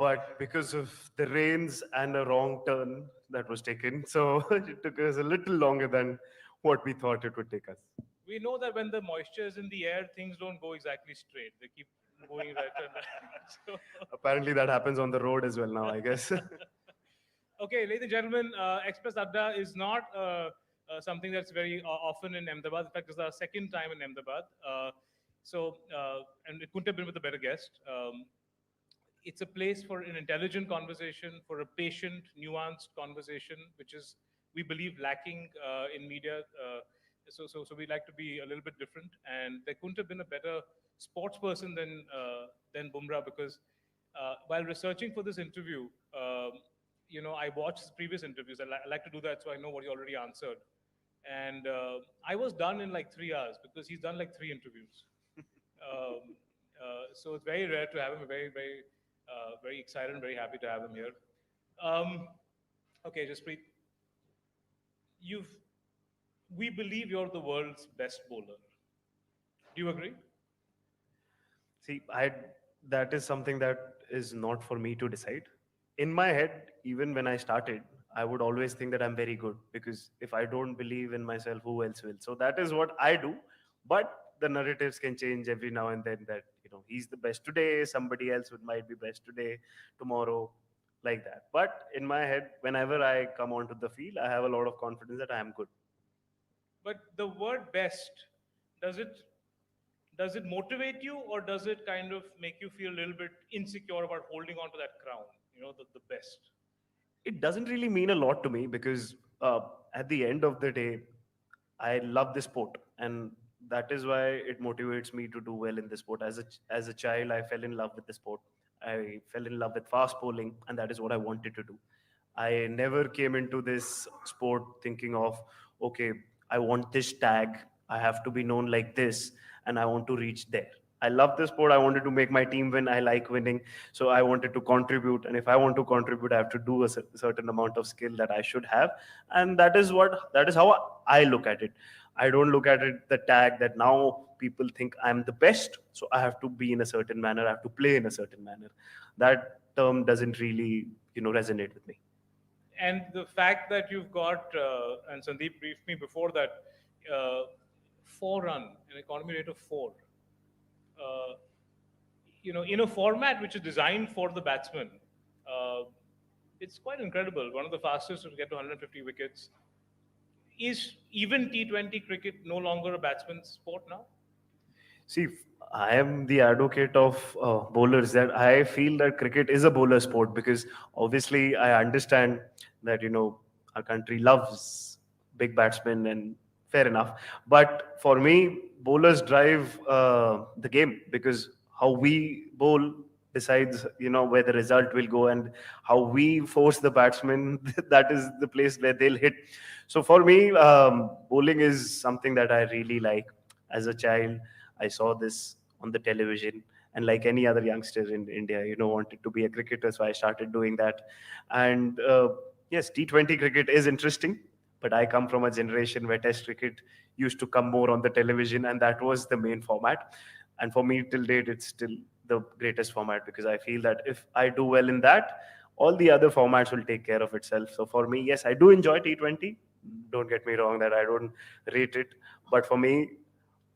but because of the rains and a wrong turn that was taken, so it took us a little longer than what we thought it would take us. We know that when the moisture is in the air, things don't go exactly straight. They keep going right and left. So, Apparently, that happens on the road as well now, I guess. okay, ladies and gentlemen, Express Adda is not something that's very often in Ahmedabad. In fact, it's our second time in Ahmedabad. And it couldn't have been with a better guest. It's a place for an intelligent conversation, for a patient, nuanced conversation, which is, we believe, lacking in media. So we like to be a little bit different, and there couldn't have been a better sports person than Bumrah, because while researching for this interview, I watched his previous interviews. I like to do that so I know what he already answered, and I was done in like 3 hours because he's done like three interviews. So it's very rare to have him. Very excited and very happy to have him here. Um, okay, Jasprit, you've we believe you're the world's best bowler. Do you agree? See, that is something that is not for me to decide. In my head, even when I started, I would always think that I'm very good, because if I don't believe in myself, who else will? So that is what I do. But the narratives can change every now and then, that he's the best today, somebody else would might be best today, tomorrow, like that. But in my head, whenever I come onto the field, I have a lot of confidence that I am good. But the word best, does it does it motivate you, or does it kind of make you feel a little bit insecure about holding on to that crown? The best. It doesn't really mean a lot to me, because at the end of the day, I love this sport, and that is why it motivates me to do well in the sport. As a child, I fell in love with the sport. I fell in love with fast bowling, and that is what I wanted to do. I never came into this sport thinking of, okay, I want this tag, I have to be known like this, and I want to reach there. I love the sport. I wanted to make my team win. I like winning. So I wanted to contribute. And if I want to contribute, I have to do a certain amount of skill that I should have. And that is how I look at it. I don't look at it the tag that now people think I'm the best. So I have to be in a certain manner. I have to play in a certain manner. That term doesn't really, resonate with me. And the fact that you've got, and Sandeep briefed me before that, uh, four run, an economy rate of four. Uh, in a format which is designed for the batsman, uh, it's quite incredible. One of the fastest to get to 150 wickets. Is even T20 cricket no longer a batsman's sport now? See, I am the advocate of bowlers, that I feel that cricket is a bowler sport, because obviously I understand that our country loves big batsmen, and fair enough. But for me, bowlers drive the game, because how we bowl decides where the result will go, and how we force the batsman that is the place where they'll hit. So for me, bowling is something that I really like. As a child, I saw this on the television, and like any other youngster in India, wanted to be a cricketer, so I started doing that. And yes, T20 cricket is interesting, but I come from a generation where Test cricket used to come more on the television, and that was the main format. And for me, till date, it's still the greatest format, because I feel that if I do well in that, all the other formats will take care of itself. So for me, yes, I do enjoy T20. Don't get me wrong that I don't rate it, but for me,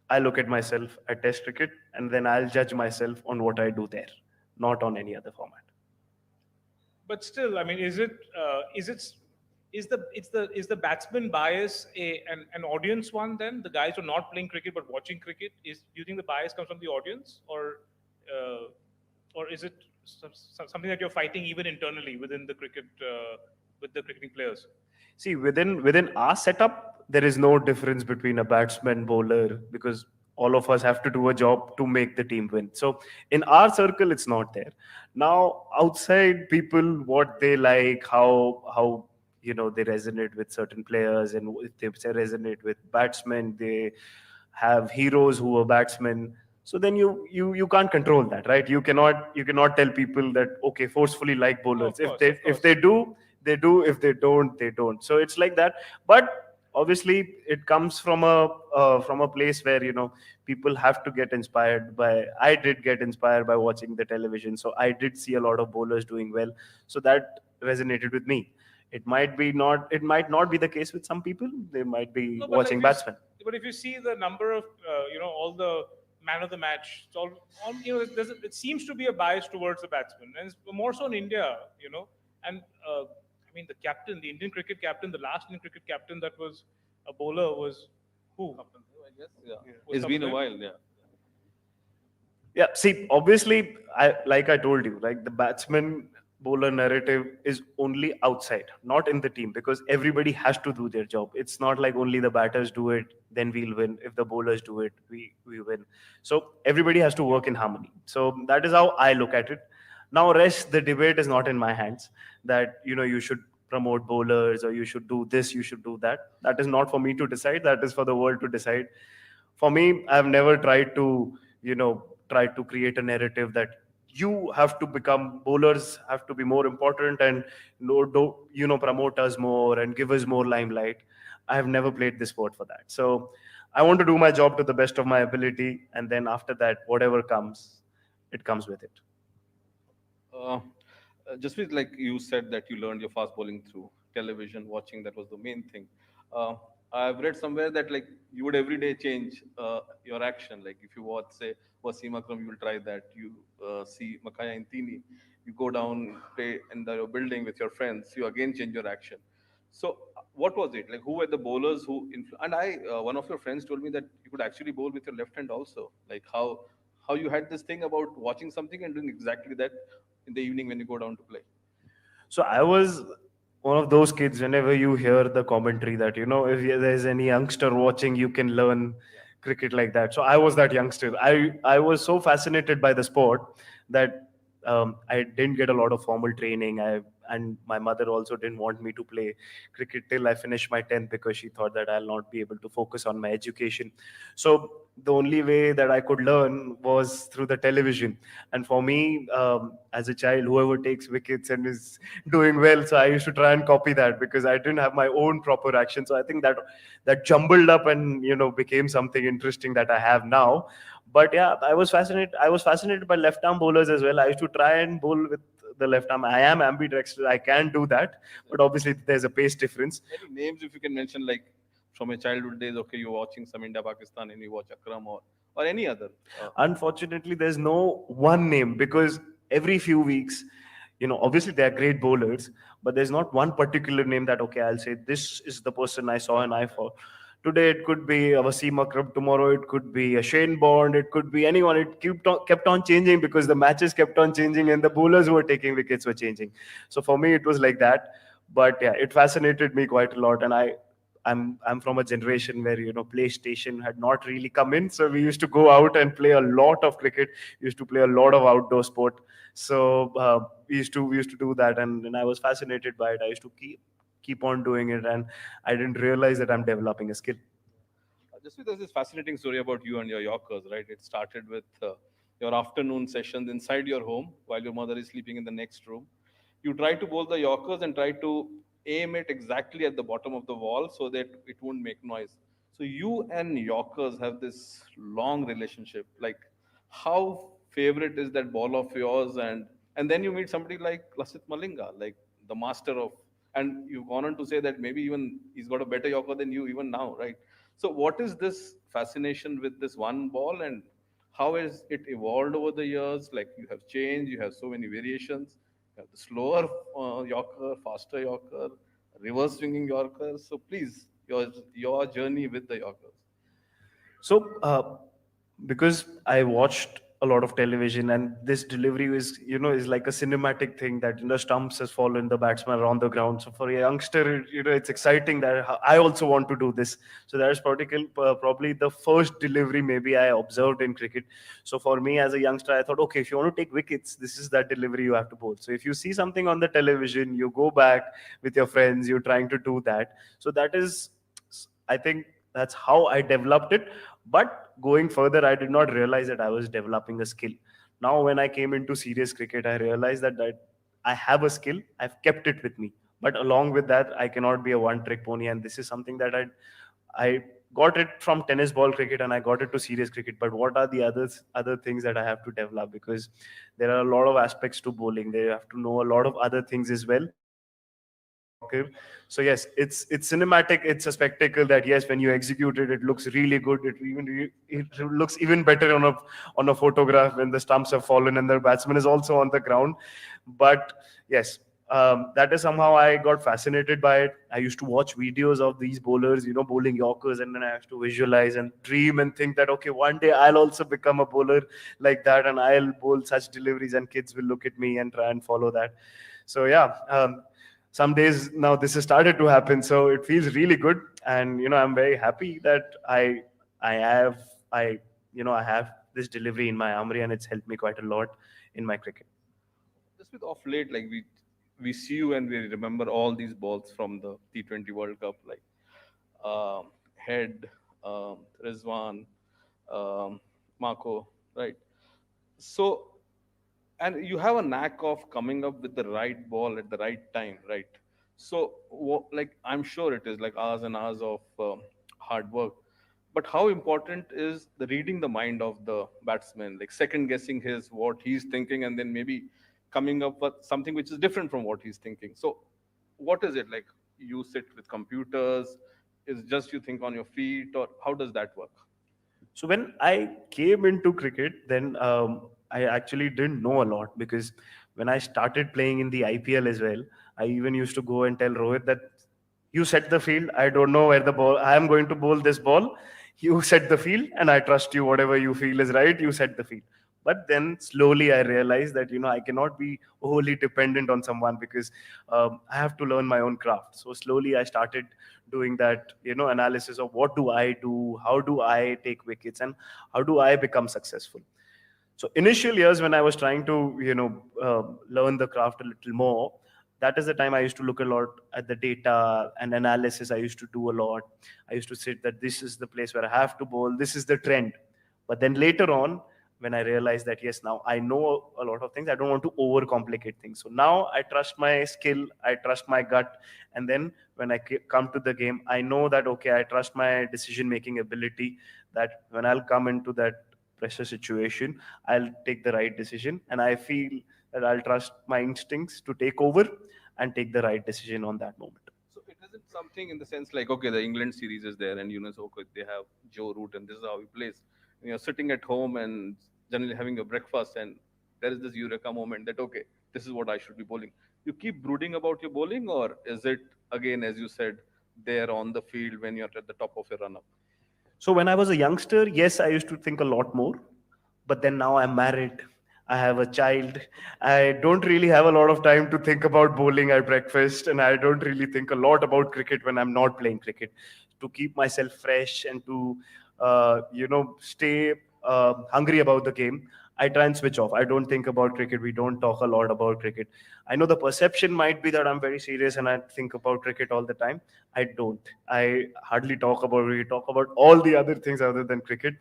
I look at myself at Test cricket, and then I'll judge myself on what I do there, not on any other format. But still, I mean, is the batsman bias an audience one? Then the guys who are not playing cricket but watching cricket, do you think the bias comes from the audience, uh, or is it something that you're fighting even internally within the cricket with the cricketing players? See, within our setup, there is no difference between a batsman, bowler, because all of us have to do a job to make the team win. So in our circle, it's not there. Now, outside people, what they like, how they resonate with certain players, and if they resonate with batsmen, they have heroes who are batsmen. So then you can't control that, right? You cannot tell people that, okay, forcefully like Oh, bowlers. of If course, they of if course. they do, they do. If they don't, they don't. So it's like that. But obviously it comes from a place where people have to get inspired by. I did get inspired by watching the television, so I did see a lot of bowlers doing well, so that resonated with me. It might not be the case with some people. They might be No, but watching batsmen. but if you see the number of all the man of the match, it's all it seems to be a bias towards the batsman, and it's more so in India, And I mean, the captain, the Indian cricket captain, the last Indian cricket captain that was a bowler was who? Kapil Dev, I guess. Yeah. Was It's been Kapil a Dev? while. Yeah. Yeah, see, obviously, like I told you, like the batsman bowler narrative is only outside, not in the team, because everybody has to do their job. It's not like only the batters do it, then we'll win. If the bowlers do it, we win. So everybody has to work in harmony. So that is how I look at it. Now, rest the debate is not in my hands. That you should promote bowlers or you should do this, you should do that. That is not for me to decide. That is for the world to decide. For me, I've never tried to try to create a narrative that you have to become bowlers have to be more important and promote us more and give us more limelight. I have never played this sport for that. So I want to do my job to the best of my ability, and then after that, whatever comes, it comes with it. Uh, just with like you said that you learned your fast bowling through television, watching, that was the main thing. Uh, I've read somewhere that like you would every day change your action. Like if you watch, say, Wasim Akram, you will try that. You see Makaya Intini, you go down, play in the building with your friends, you again change your action. So what was it? Like who were the bowlers who and one of your friends told me that you could actually bowl with your left hand also. Like how you had this thing about watching something and doing exactly that in the evening when you go down to play. So I was one of those kids. Whenever you hear the commentary that if there's any youngster watching, you can learn cricket like that. So I was that youngster. I was so fascinated by the sport that I didn't get a lot of formal training. And my mother also didn't want me to play cricket till I finished my 10th, because she thought that I'll not be able to focus on my education. So the only way that I could learn was through the television. And for me, as a child, whoever takes wickets and is doing well, so I used to try and copy that, because I didn't have my own proper action. So I think that jumbled up and became something interesting that I have now. But yeah, I was fascinated by left arm bowlers as well. I used to try and bowl with the left arm. I am ambidextrous, I can do that, but obviously there's a pace difference. Any names if you can mention, like from your childhood days? Okay, you're watching some India Pakistan and you watch Akram or any other. Unfortunately, there's no one name, because every few weeks, obviously they are great bowlers, but there's not one particular name that, okay, I'll say this is the person I saw an eye for. Today it could be a Wasim Akram, tomorrow it could be a Shane Bond, it could be anyone. It kept on changing, because the matches kept on changing and the bowlers who were taking wickets were changing. So for me, it was like that. But yeah, it fascinated me quite a lot, and I'm from a generation where PlayStation had not really come in, so we used to go out and play a lot of cricket. We used to play a lot of outdoor sport. So we used to do that, and I was fascinated by it. I used to keep on doing it, and I didn't realize that I'm developing a skill. Just there's this fascinating story about you and your Yorkers, right? It started with your afternoon sessions inside your home while your mother is sleeping in the next room. You try to bowl the Yorkers and try to aim it exactly at the bottom of the wall so that it won't make noise. So you and Yorkers have this long relationship. Like, how favorite is that ball of yours? And then you meet somebody like Lasith Malinga, like the master of, and you've gone on to say that maybe even he's got a better Yorker than you even now, right? So, what is this fascination with this one ball, and how has it evolved over the years? Like you have changed, you have so many variations. You have the slower Yorker, faster Yorker, reverse swinging Yorker. So, please, your journey with the Yorkers. So, because I watched a lot of television, and this delivery is like a cinematic thing that stumps has fallen, the batsman around the ground. So for a youngster, it's exciting that I also want to do this. So that's probably the first delivery maybe I observed in cricket. So for me as a youngster, I thought, okay, if you want to take wickets, this is that delivery you have to bowl. So if you see something on the television, you go back with your friends, you're trying to do that. So that is, I think, that's how I developed it. But going further, I did not realize that I was developing a skill. Now, when I came into serious cricket, I realized that I have a skill. I've kept it with me. But along with that, I cannot be a one trick pony, and this is something that I got it from tennis ball cricket and I got it to serious cricket. But what are the other things that I have to develop? Because there are a lot of aspects to bowling. They have to know a lot of other things as well. Yorker. So yes, it's cinematic. It's a spectacle that yes, when you execute it, it looks really good. It looks even better on a photograph when the stumps have fallen and the batsman is also on the ground. But yes, that is somehow I got fascinated by it. I used to watch videos of these bowlers, bowling Yorkers, and then I used to visualize and dream and think that okay, one day I'll also become a bowler like that, and I'll bowl such deliveries, and kids will look at me and try and follow that. So yeah, some days now this has started to happen, so it feels really good, and I'm very happy that I have I I have this delivery in my armory, and it's helped me quite a lot in my cricket. Just with off late, like we see you and we remember all these balls from the T20 World Cup, like Head, Rizwan, um, Marco, right? So, and you have a knack of coming up with the right ball at the right time, right? So, like I'm sure it is like hours and hours of hard work. But how important is the reading the mind of the batsman, like second guessing his what he's thinking, and then maybe coming up with something which is different from what he's thinking. So, what is it like? You sit with computers? Is just you think on your feet, or how does that work? So when I came into cricket, then I actually didn't know a lot, because when I started playing in the IPL as well, I even used to go and tell Rohit that you set the field. I don't know where the ball. I am going to bowl this ball. You set the field, and I trust you. Whatever you feel is right, you set the field. But then slowly I realized that I cannot be wholly dependent on someone, because I have to learn my own craft. So slowly I started doing that analysis of what do I do, how do I take wickets, and how do I become successful. So initial years when I was trying to learn the craft a little more, that is the time I used to look a lot at the data and analysis. I used to do a lot. I used to sit that this is the place where I have to bowl, this is the trend. But then later on, when I realized that yes, now I know a lot of things, I don't want to overcomplicate things. So now I trust my skill, I trust my gut, and then when I come to the game, I know that okay, I trust my decision making ability, that when I'll come into that pressure situation, I'll take the right decision, and I feel that I'll trust my instincts to take over and take the right decision on that moment. So it isn't something in the sense like, okay, the England series is there, and so okay, they have Joe Root, and this is how he plays. And you're sitting at home and generally having your breakfast, and there is this eureka moment that okay, this is what I should be bowling. You keep brooding about your bowling, or is it again, as you said, there on the field when you're at the top of your run up? So when I was a youngster, yes, I used to think a lot more. But then now I'm married. I have a child. I don't really have a lot of time to think about bowling at breakfast, and I don't really think a lot about cricket when I'm not playing cricket. To keep myself fresh and to stay hungry about the game, I try and switch off. I don't think about cricket. We don't talk a lot about cricket. I know the perception might be that I'm very serious and I think about cricket all the time. I don't. I hardly talk about it. We talk about all the other things other than cricket.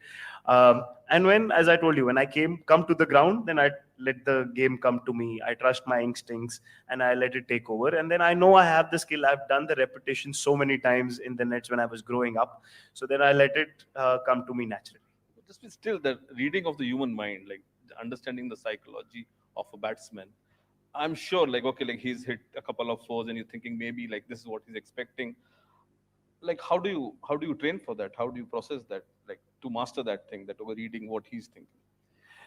And when, as I told you, when I come to the ground, then I let the game come to me. I trust my instincts and I let it take over. And then I know I have the skill. I've done the repetition so many times in the nets when I was growing up. So then I let it come to me naturally. Just be still the reading of the human mind, like understanding the psychology of a batsman. I'm sure, like okay, like he's hit a couple of fours, and you're thinking maybe like this is what he's expecting. Like how do you train for that? How do you process that? Like to master that thing, that over reading what he's thinking.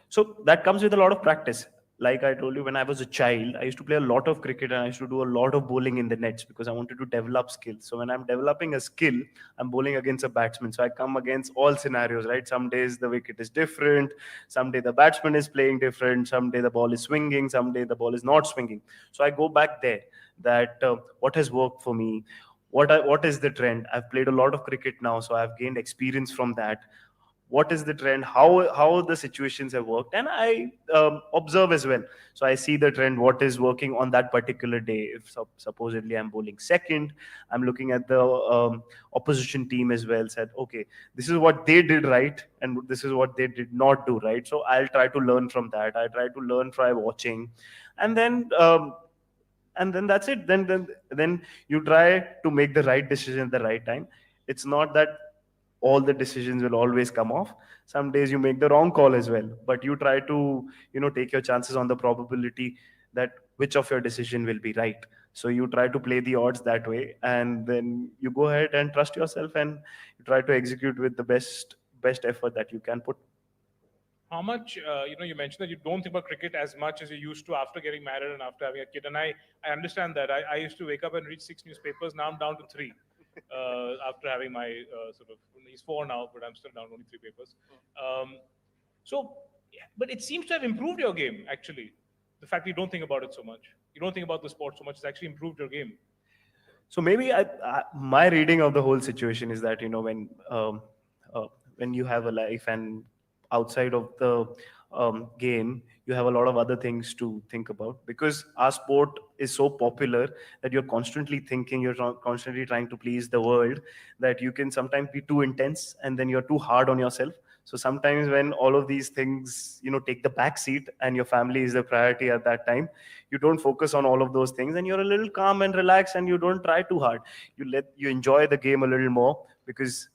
So that comes with a lot of practice. Like I told you, when I was a child, I used to play a lot of cricket and I used to do a lot of bowling in the nets because I wanted to develop skills. So when I'm developing a skill, I'm bowling against a batsman. So I come against all scenarios, right? Some days the wicket is different. Some day the batsman is playing different. Some day the ball is swinging. Some day the ball is not swinging. So I go back there that what has worked for me, what is the trend. I've played a lot of cricket now, so I've gained experience from that. What is the trend, how the situations have worked, and I observe as well. So I see the trend, what is working on that particular day. If supposedly I'm bowling second, I'm looking at the opposition team as well, said okay, this is what they did right and this is what they did not do right. So I'll try to learn from that. I try to learn by watching, and then and then that's it. Then you try to make the right decision at the right time. It's not that all the decisions will always come off. Some days you make the wrong call as well, but you try to take your chances on the probability that which of your decision will be right. So you try to play the odds that way, and then you go ahead and trust yourself, and you try to execute with the best effort that you can put. How much, you mentioned that you don't think about cricket as much as you used to after getting married and after having a kid. And I understand that. I used to wake up and read six newspapers. Now I'm down to three after having my he's four now, but I'm still down to only three papers. Um, so, yeah, but it seems to have improved your game, actually. The fact that you don't think about it so much. You don't think about the sport so much. It's actually improved your game. So maybe my reading of the whole situation is that uh, when you have a life and outside of the game, you have a lot of other things to think about, because our sport is so popular that you're constantly thinking, constantly trying to please the world, that you can sometimes be too intense and then you're too hard on yourself. So sometimes when all of these things take the back seat and your family is the priority at that time, you don't focus on all of those things, and you're a little calm and relaxed, and you don't try too hard. You enjoy the game a little more, because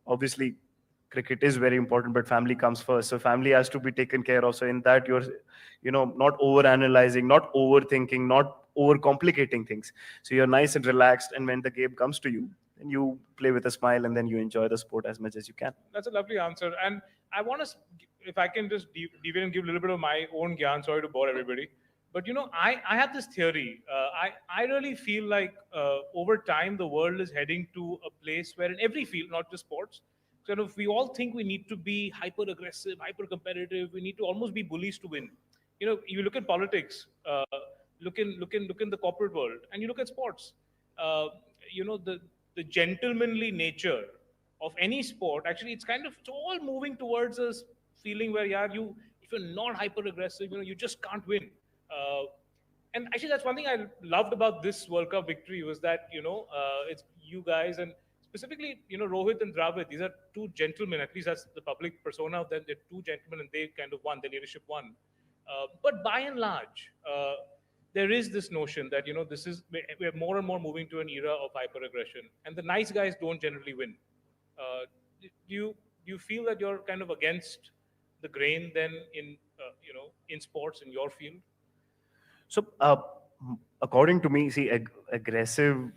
obviously cricket is very important, but family comes first. So family has to be taken care of. So in that, you're not over analyzing, not overthinking, not over complicating things. So you're nice and relaxed, and when the game comes to you, then you play with a smile, and then you enjoy the sport as much as you can. That's a lovely answer. And I want to, if I can just deviate and give a little bit of my own gyan, sorry to bore everybody. But I have this theory. I really feel like over time the world is heading to a place where in every field, not just sports, sort of we all think we need to be hyper aggressive, hyper competitive. We need to almost be bullies to win. You look at politics, look in the corporate world, and you look at sports. Uh, the gentlemanly nature of any sport, actually it's all moving towards a feeling where, yeah, you if you're not hyper aggressive, you just can't win. uh, and actually that's one thing I loved about this World Cup victory was that it's you guys, and specifically Rohit and Dravid. These are two gentlemen, at least that's the public persona of them. They're two gentlemen, and they kind of won. Their leadership won. But by and large, there is this notion that this is we're more and more moving to an era of hyper aggression, and the nice guys don't generally win. Do you feel that you're kind of against the grain then in sports in your field? So, according to me, see, aggressive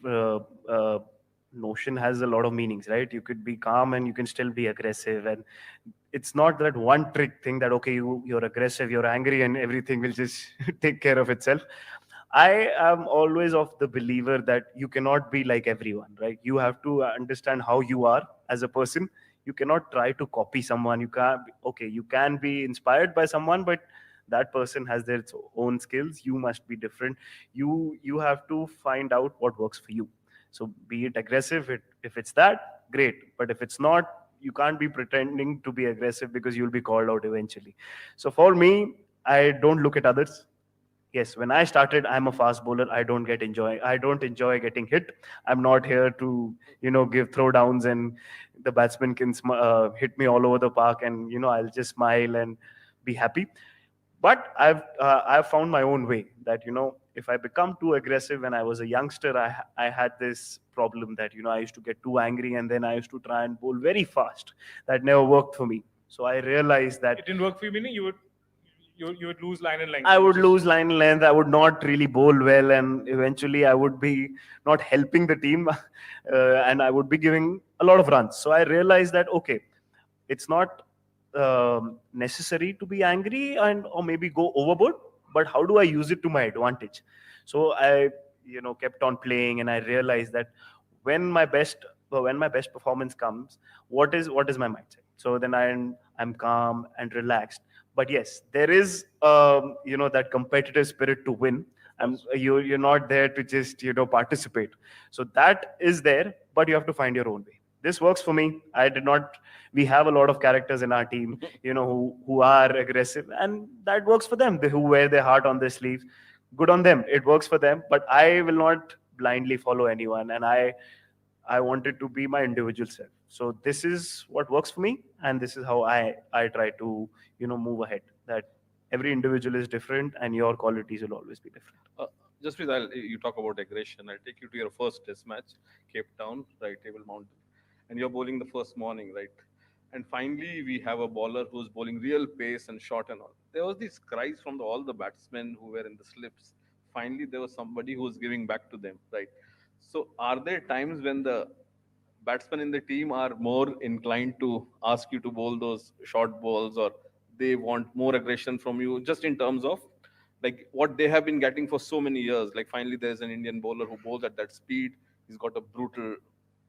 notion has a lot of meanings, right? You could be calm and you can still be aggressive, and it's not that one trick thing that okay, you're aggressive, you're angry, and everything will just take care of itself. I am always of the believer that you cannot be like everyone, right? You have to understand how you are as a person. You cannot try to copy someone. You can't. Okay, you can be inspired by someone, but that person has their own skills. You must be different. You have to find out what works for you. So be it aggressive. If it's that, great. But if it's not, you can't be pretending to be aggressive, because you'll be called out eventually. So for me, I don't look at others. Yes, when I started, I'm a fast bowler. I don't enjoy getting hit. I'm not here to give throwdowns, and the batsman can hit me all over the park, and I'll just smile and be happy. But I've found my own way, that if I become too aggressive. When I was a youngster, I had this problem that I used to get too angry, and then I used to try and bowl very fast. That never worked for me. So I realized that It didn't work for you, meaning you would lose line and length. I You would would just lose line length. I would not really bowl well, and eventually I would be not helping the team, and I would be giving a lot of runs. So I realized that okay, it's not necessary to be angry and or maybe go overboard, but how do I use it to my advantage? So I kept on playing, and I realized that when my best when my best performance comes, what is my mindset? So then I'm calm and relaxed. But yes, there is that competitive spirit to win. You're not there to just participate. So that is there, but you have to find your own way. This works for me. I did not We have a lot of characters in our team, who are aggressive, and that works for them. Who wear their heart on their sleeves. Good on them. It works for them. But I will not blindly follow anyone, and I wanted to be my individual self. So this is what works for me, and this is how I try to move ahead. That every individual is different, and your qualities will always be different. Just with you talk about aggression, I'll take you to your first test match, Cape Town, right, Table Mountain, and you're bowling the first morning, right? And finally, we have a bowler who's bowling real pace and shot and all. There was these cries from all the batsmen who were in the slips. Finally, there was somebody who was giving back to them, right? So, are there times when the batsmen in the team are more inclined to ask you to bowl those short balls, or they want more aggression from you, just in terms of like what they have been getting for so many years? Like finally there's an Indian bowler who bowls at that speed. He's got a brutal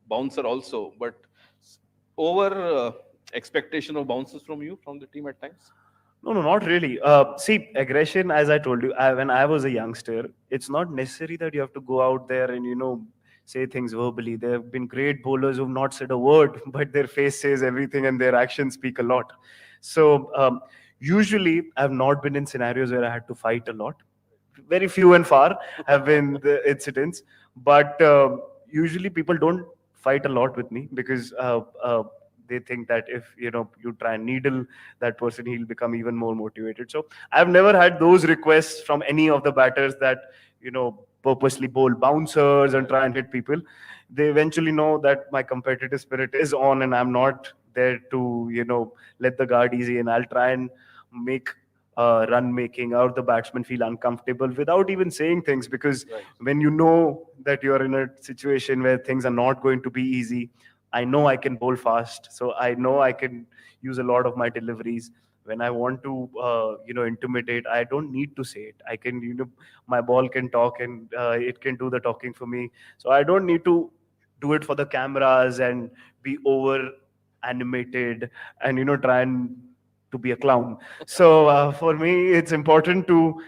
bouncer also, but over expectation of bounces from you from the team at times. No, no, not really. See, aggression, as I told you, when I was a youngster, it's not necessary that you have to go out there and, say things verbally. There have been great bowlers who've not said a word, but their face says everything and their actions speak a lot. So, usually, I've not been in scenarios where I had to fight a lot. Very few and far have been the incidents, but usually people don't fight a lot with me because they think that if you try and needle that person, he'll become even more motivated. So I've never had those requests from any of the batters that purposely bowl bouncers and try and hit people. They eventually know that my competitive spirit is on and I'm not there to let the guard easy, and I'll try and make run making or the batsman feel uncomfortable without even saying things, because Right. when you know that you're in a situation where things are not going to be easy, I know I can bowl fast, so I know I can use a lot of my deliveries. When I want to intimidate, I don't need to say it. I can my ball can talk, and it can do the talking for me. So I don't need to do it for the cameras and be over animated and try and to be a clown. So for me, it's important to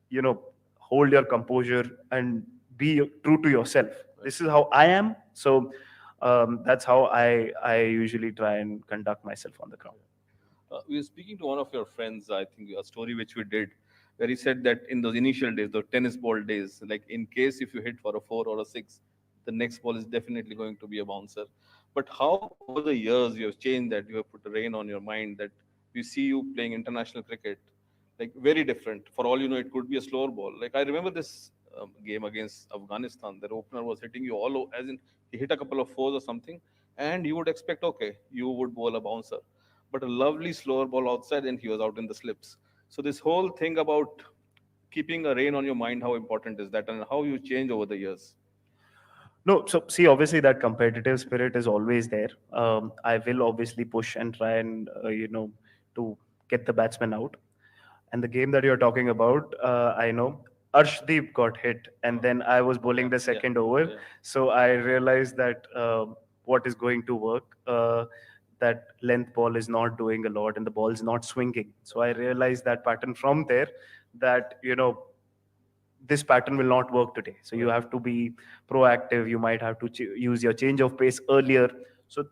you know hold your composure and be true to yourself. This is how I am. So that's how I usually try and conduct myself on the ground. We were speaking to one of your friends, I think a story which we did, where he said that in those initial days, the tennis ball days, like in case if you hit for a four or a six, the next ball is definitely going to be a bouncer. But how over the years you have changed that, you have put a rein on your mind, that we see you playing international cricket, like very different. For all you know, it could be a slower ball. Like I remember this game against Afghanistan, their opener was hitting you as in he hit a couple of fours or something, and you would expect, okay, you would bowl a bouncer, but a lovely slower ball outside, and he was out in the slips. So this whole thing about keeping a rein on your mind, how important is that, and how you change over the years? No, so see, obviously that competitive spirit is always there. I will obviously push and try and to get the batsman out. And the game that you're talking about, I know Arshdeep got hit, and then I was bowling Yeah, the yeah, second over, yeah. so I realized that what is going to work. That length ball is not doing a lot, and the ball is not swinging. So I realized that pattern from there. That this pattern will not work today. So you Right. have to be proactive. You might have to use your change of pace earlier. So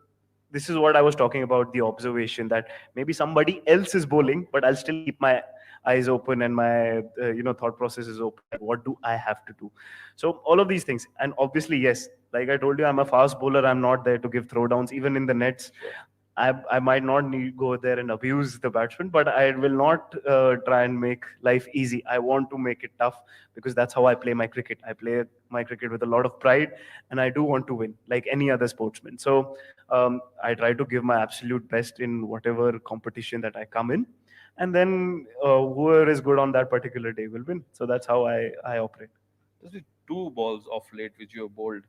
this is what I was talking about, the observation that maybe somebody else is bowling, but I'll still keep my eyes open and my thought process is open, that what do I have to do. So all of these things, and obviously yes, like I told you, I'm a fast bowler. I'm not there to give throwdowns even in the nets. Sure. I might not need go there and abuse the batsman, but I will not try and make life easy. I want to make it tough, because that's how I play my cricket. I play my cricket with a lot of pride, and I do want to win like any other sportsman. So I try to give my absolute best in whatever competition that I come in, and then whoever is good on that particular day will win. So that's how I operate. There's been two balls of late which you have bowled,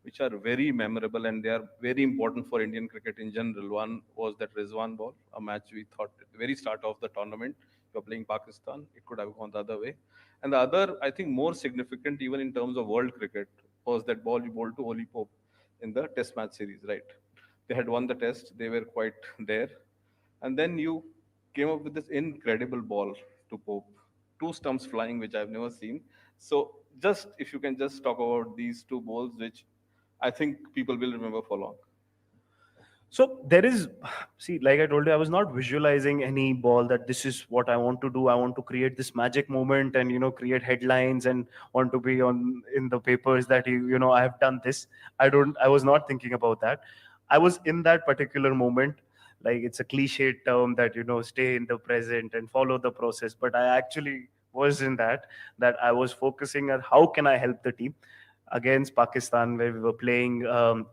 which are very memorable and they are very important for Indian cricket in general. One was that Rizwan ball, a match we thought at the very start of the tournament, you're playing Pakistan, it could have gone the other way. And the other, I think, more significant even in terms of world cricket, was that ball you bowled to Oli Pope in the Test match series, right? They had won the test, they were quite there. And then you came up with this incredible ball to Pope, two stumps flying, which I've never seen. So, just if you can just talk about these two balls, which I think people will remember for long. So there is, see, like I told you, I was not visualizing any ball that this is what I want to do. I want to create this magic moment and create headlines and want to be on in the papers that I have done this. I was not thinking about that. I was in that particular moment. Like it's a cliched term that stay in the present and follow the process. But I actually was in that I was focusing on how can I help the team against Pakistan, where we were playing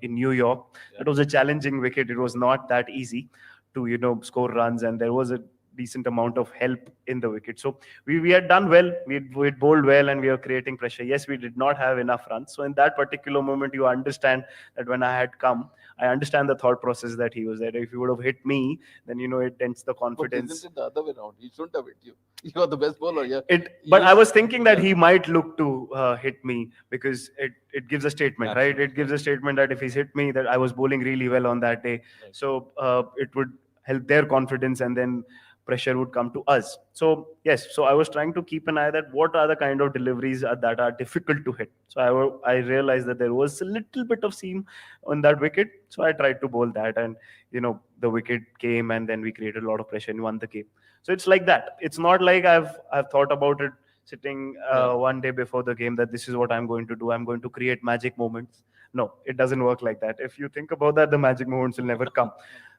in New York. Yeah. It was a challenging wicket. It was not that easy to score runs, and there was a decent amount of help in the wicket. So we had done well. We'd bowled well, and we were creating pressure. Yes, we did not have enough runs. So in that particular moment, you understand that when I had come, I understand the thought process that he was there. If he would have hit me, then it dents the But isn't confidence. it the other way around? He shouldn't have hit you. You are the best bowler. Yeah. But You, I was thinking that yeah. he might look to hit me because it gives a statement, right? Absolutely. It gives a statement that if he's hit me, that I was bowling really well on that day. Right. So it would help their confidence, and then pressure would come to us. So yes, so I was trying to keep an eye that what are the kind of deliveries that are difficult to hit. So I realized that there was a little bit of seam on that wicket. So I tried to bowl that, and the wicket came, and then we created a lot of pressure and won the game. So it's like that. It's not like I've thought about it sitting Yeah. one day before the game that this is what I'm going to do. I'm going to create magic moments. No, it doesn't work like that. If you think about that, the magic moments will never come.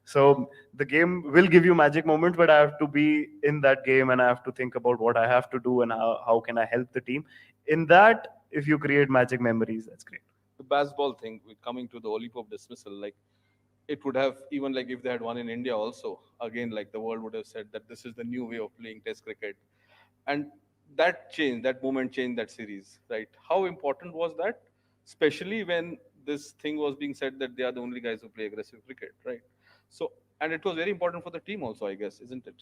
So the game will give you magic moments, but I have to be in that game, and I have to think about what I have to do and how can I help the team. In that, if you create magic memories, that's great. The baseball thing, with coming to the Olipop dismissal, like it would have, even like if they had won in India also, again, like the world would have said that this is the new way of playing Test cricket. And that changed, that moment changed that series, right? How important was that? Especially when this thing was being said that they are the only guys who play aggressive cricket, right? So, and it was very important for the team also, I guess, isn't it?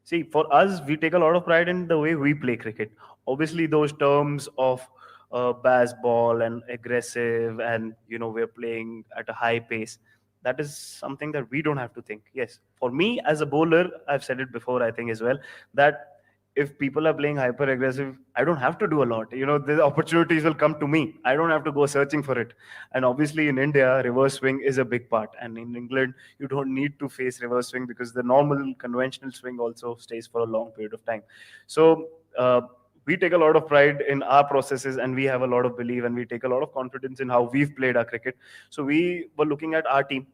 See, for us, we take a lot of pride in the way we play cricket. Obviously, those terms of baseball and aggressive, and we're playing at a high pace. That is something that we don't have to think. Yes, for me as a bowler, I've said it before, I think as well, that if people are playing hyper aggressive, I don't have to do a lot. The opportunities will come to me. I don't have to go searching for it. And obviously, in India, reverse swing is a big part. And in England, you don't need to face reverse swing because the normal conventional swing also stays for a long period of time. So we take a lot of pride in our processes, and we have a lot of belief, and we take a lot of confidence in how we've played our cricket. So we were looking at our team,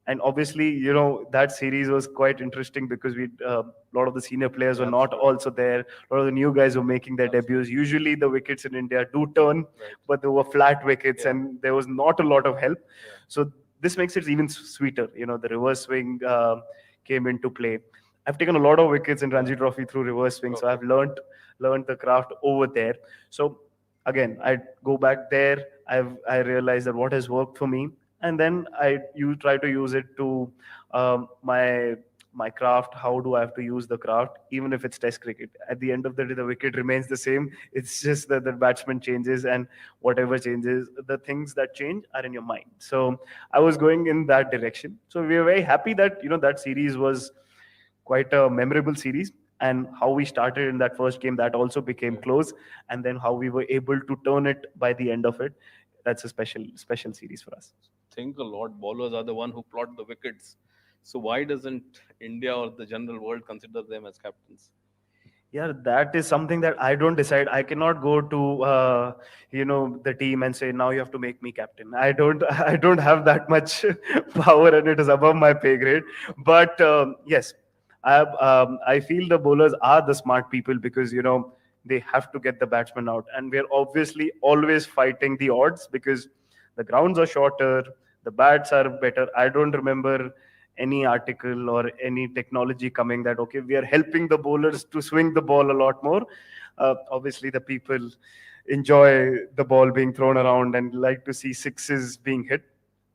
and obviously that series was quite interesting because we a lot of the senior players were Yeah, not absolutely. also there. A lot of the new guys were making their Absolutely. debuts. Usually the wickets in India do turn, Right. but there were flat wickets, Yeah. and there was not a lot of help. Yeah. So this makes it even sweeter. The reverse swing came into play. I've taken a lot of wickets in Ranji Trophy through reverse swing, so Okay. I've learned the craft over there. So again, I go back there. I realized that what has worked for me, and then you try to use it to my craft. How do I have to use the craft, even if it's Test cricket? At the end of the day, the wicket remains the same. It's just that the batsman changes, and whatever changes, the things that change are in your mind. So I was going in that direction. So we were very happy that that series was quite a memorable series, and how we started in that first game, that also became Yeah. close, and then how we were able to turn it by the end of it. That's a special series for us. Think a lot. Bowlers are the one who plot the wickets. So why doesn't India or the general world consider them as captains? Yeah, that is something that I don't decide. I cannot go to the team and say now you have to make me captain. I don't I don't have that much power, and it is above my pay grade. But yes, I feel the bowlers are the smart people because they have to get the batsman out, and we're obviously always fighting the odds because the grounds are shorter, the bats are better. I don't remember any article or any technology coming that okay, we are helping the bowlers to swing the ball a lot more. Obviously the people enjoy the ball being thrown around and like to see sixes being hit,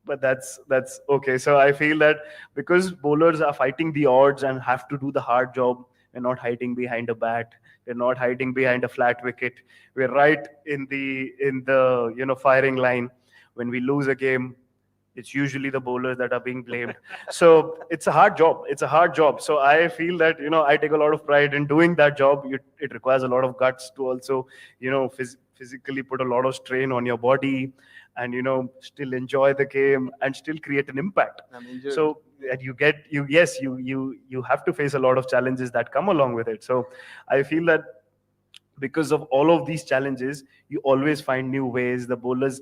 but that's okay. So I feel that because bowlers are fighting the odds and have to do the hard job, they're not hiding behind a bat, they're not hiding behind a flat wicket. We're right in the firing line. When we lose a game, it's usually the bowlers that are being blamed. So it's a hard job. It's a hard job. So I feel that I take a lot of pride in doing that job. It requires a lot of guts to also physically put a lot of strain on your body, and still enjoy the game and still create an impact. I'm injured. So and you get you yes you have to face a lot of challenges that come along with it. So I feel that because of all of these challenges, you always find new ways. The bowlers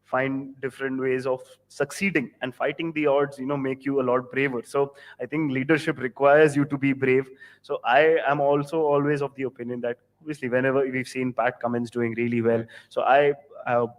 find different ways of succeeding, and fighting the odds make you a lot braver. So I think leadership requires you to be brave. So I am also always of the opinion that obviously whenever we've seen Pat Cummins doing really well. Right. So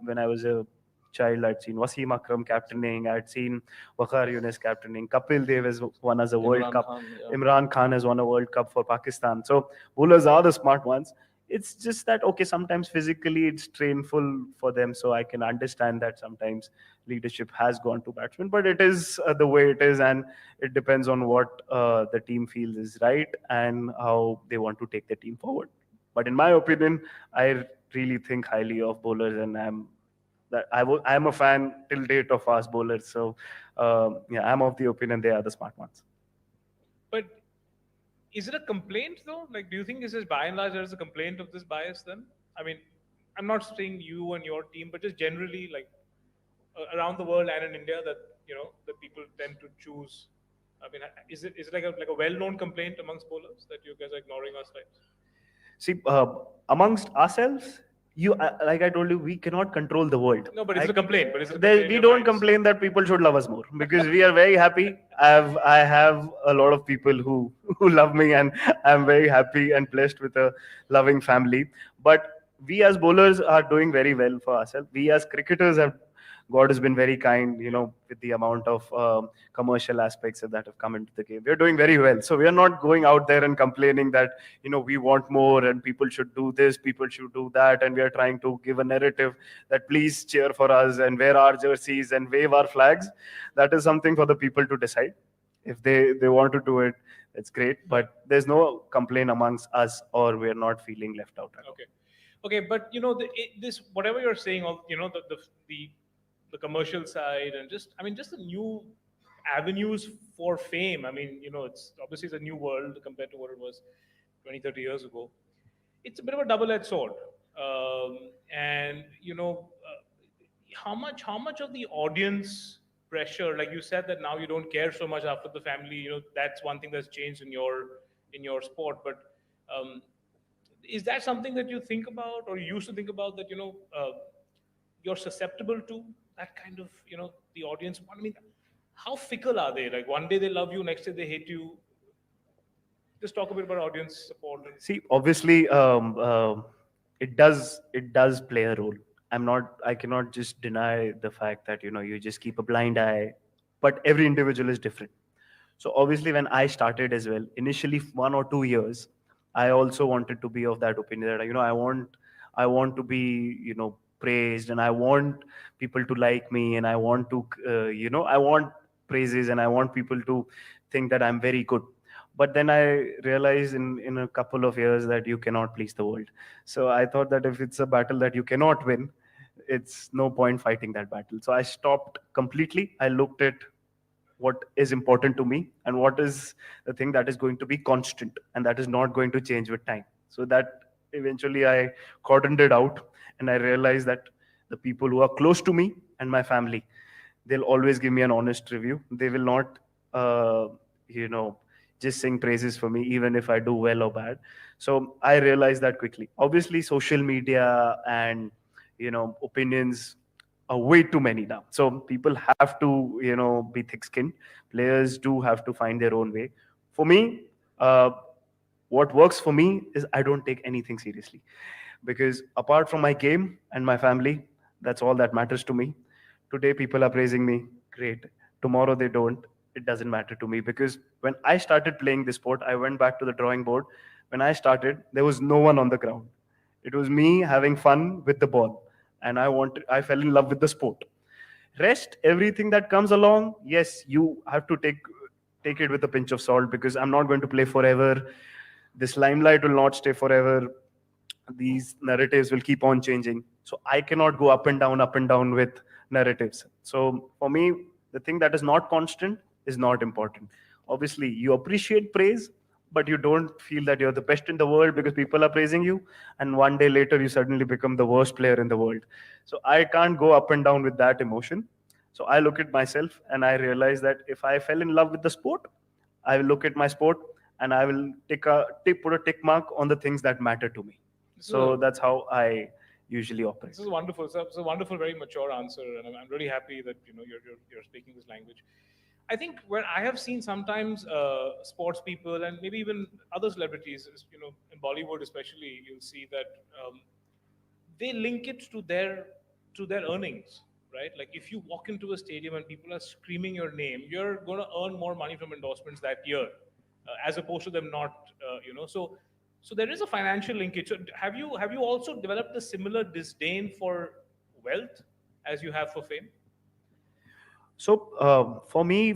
when I was a child, I'd seen Wasim Akram captaining, I'd seen Waqar Yunus captaining, Kapil Dev has won as a World Imran Cup, Khan, yeah. Imran Khan has won a World Cup for Pakistan. So bowlers are the smart ones. It's just that okay, sometimes physically it's strainful for them, so I can understand that sometimes leadership has gone to batsmen, but it is the way it is, and it depends on what the team feels is right and how they want to take the team forward. But in my opinion, I really think highly of bowlers, and I'm a fan till date of fast bowlers. So yeah, I'm of the opinion they are the smart ones. But is it a complaint though? Like, do you think this is by and large there is a complaint of this bias then? I mean, I'm not saying you and your team, but just generally, like around the world and in India, that that people tend to choose. I mean, is it like a well-known complaint amongst bowlers that you guys are ignoring our strikes? See, amongst ourselves, like I told you, we cannot control the world. No, but is it a complaint? But is it a complaint in We your don't minds? complain that people should love us more because we are very happy. I have a lot of people who who love me, and I'm very happy and blessed with a loving family. But we as bowlers are doing very well for ourselves. We as cricketers have God has been very kind, Yeah. with the amount of commercial aspects that have come into the game. We're doing very well. So we are not going out there and complaining that, we want more and people should do this, people should do that. And we are trying to give a narrative that please cheer for us and wear our jerseys and wave our flags. That is something for the people to decide. If they want to do it, it's great. Right. But there's no complaint amongst us or we're not feeling left out at all. Okay. Okay, but this whatever you're saying, all the the commercial side and just I mean just the new avenues for fame. I mean, it's obviously it's a new world compared to what it was 20, 30 years ago. It's a bit of a double-edged sword, and how much of the audience pressure, like you said that now you don't care so much after the family. That's one thing that's changed in your sport, but. Is that something that you think about or you used to think about that you're susceptible to that kind of the audience? I mean, how fickle are they? Like one day they love you, next day they hate you. Just talk a bit about audience support. And See, obviously, it does play a role. I cannot just deny the fact that you just keep a blind eye, but every individual is different. So obviously, when I started as well, initially 1 or 2 years, I also wanted to be of that opinion that I want to be praised, and I want people to like me, and I want to I want praises, and I want people to think that I'm very good. But then I realized in a couple of years that you cannot please the world. So I thought that if it's a battle that you cannot win, it's no point fighting that battle. So I stopped completely. I looked at what is important to me and what is the thing that is going to be constant and that is not going to change with time. So that eventually I cordoned it out, and I realized that the people who are close to me and my family, they'll always give me an honest review. They will not you know just sing praises for me even if I do well or bad. So I realized that quickly. Obviously social media and opinions are way too many now. So people have to, be thick-skinned. Players do have to find their own way. For me, what works for me is I don't take anything seriously because apart from my game and my family, that's all that matters to me. Today, people are praising me. Great. Tomorrow, they don't. It doesn't matter to me because when I started playing this sport, I went back to the drawing board. When I started, there was no one on the ground. It was me having fun with the ball, and I fell in love with the sport. Rest, everything that comes along, yes, you have to take it with a pinch of salt because I'm not going to play forever. This limelight will not stay forever. These narratives will keep on changing. So I cannot go up and down with narratives. So for me, the thing that is not constant is not important. Obviously, you appreciate praise, but you don't feel that you're the best in the world because people are praising you. And one day later, you suddenly become the worst player in the world. So I can't go up and down with that emotion. So I look at myself and I realize that if I fell in love with the sport, I will look at my sport and I will put a tick mark on the things that matter to me. this is So a that's how I usually this operate. is wonderful. It's a wonderful, very mature answer, and I'm really happy that you're speaking this language. I think when I have seen sometimes sports people and maybe even other celebrities, in Bollywood especially, you'll see that they link it to their earnings, right? Like if you walk into a stadium and people are screaming your name, you're going to earn more money from endorsements that year, as opposed to them not, so there is a financial linkage. So have you also developed a similar disdain for wealth as you have for fame? So for me,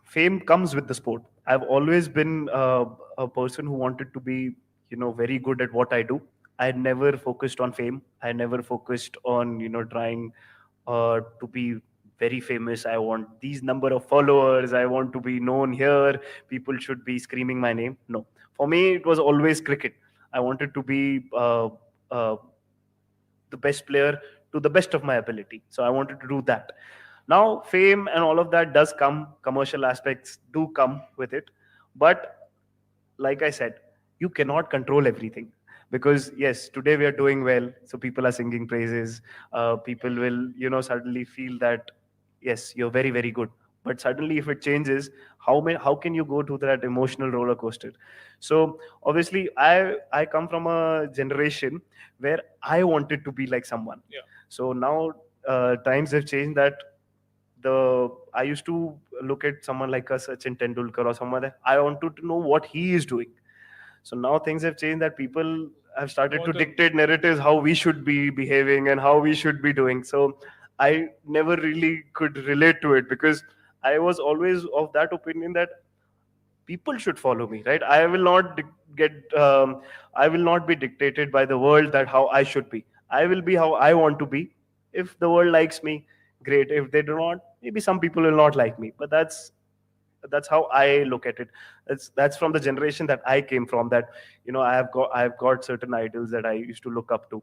fame comes with the sport. I've always been a person who wanted to be, very good at what I do. I never focused on fame. I never focused on, trying to be very famous. I want these number of followers. I want to be known here. People should be screaming my name. No, for me, it was always cricket. I wanted to be the best player to the best of my ability. So I wanted to do that. Now, fame and all of that does come, commercial aspects do come with it. But like I said, you cannot control everything. Because yes, today we are doing well, so people are singing praises. People will, suddenly feel that yes, you're very, very good. But suddenly, if it changes, how can you go to that emotional roller coaster? So obviously, I come from a generation where I wanted to be like someone. Yeah. So now times have changed that the I used to look at someone like a Sachin Tendulkar or someone that I wanted to know what he is doing. So now things have changed that people have You started to want to, dictate narratives how we should be behaving and how we should be doing. So I never really could relate to it because I was always of that opinion that people should follow me, right? I will not I will not be dictated by the world that how I should be. I will be how I want to be. If the world likes me, great. If they do not, maybe some people will not like me, but that's how I look at it. That's from the generation that I came from, that I've got certain idols that I used to look up to.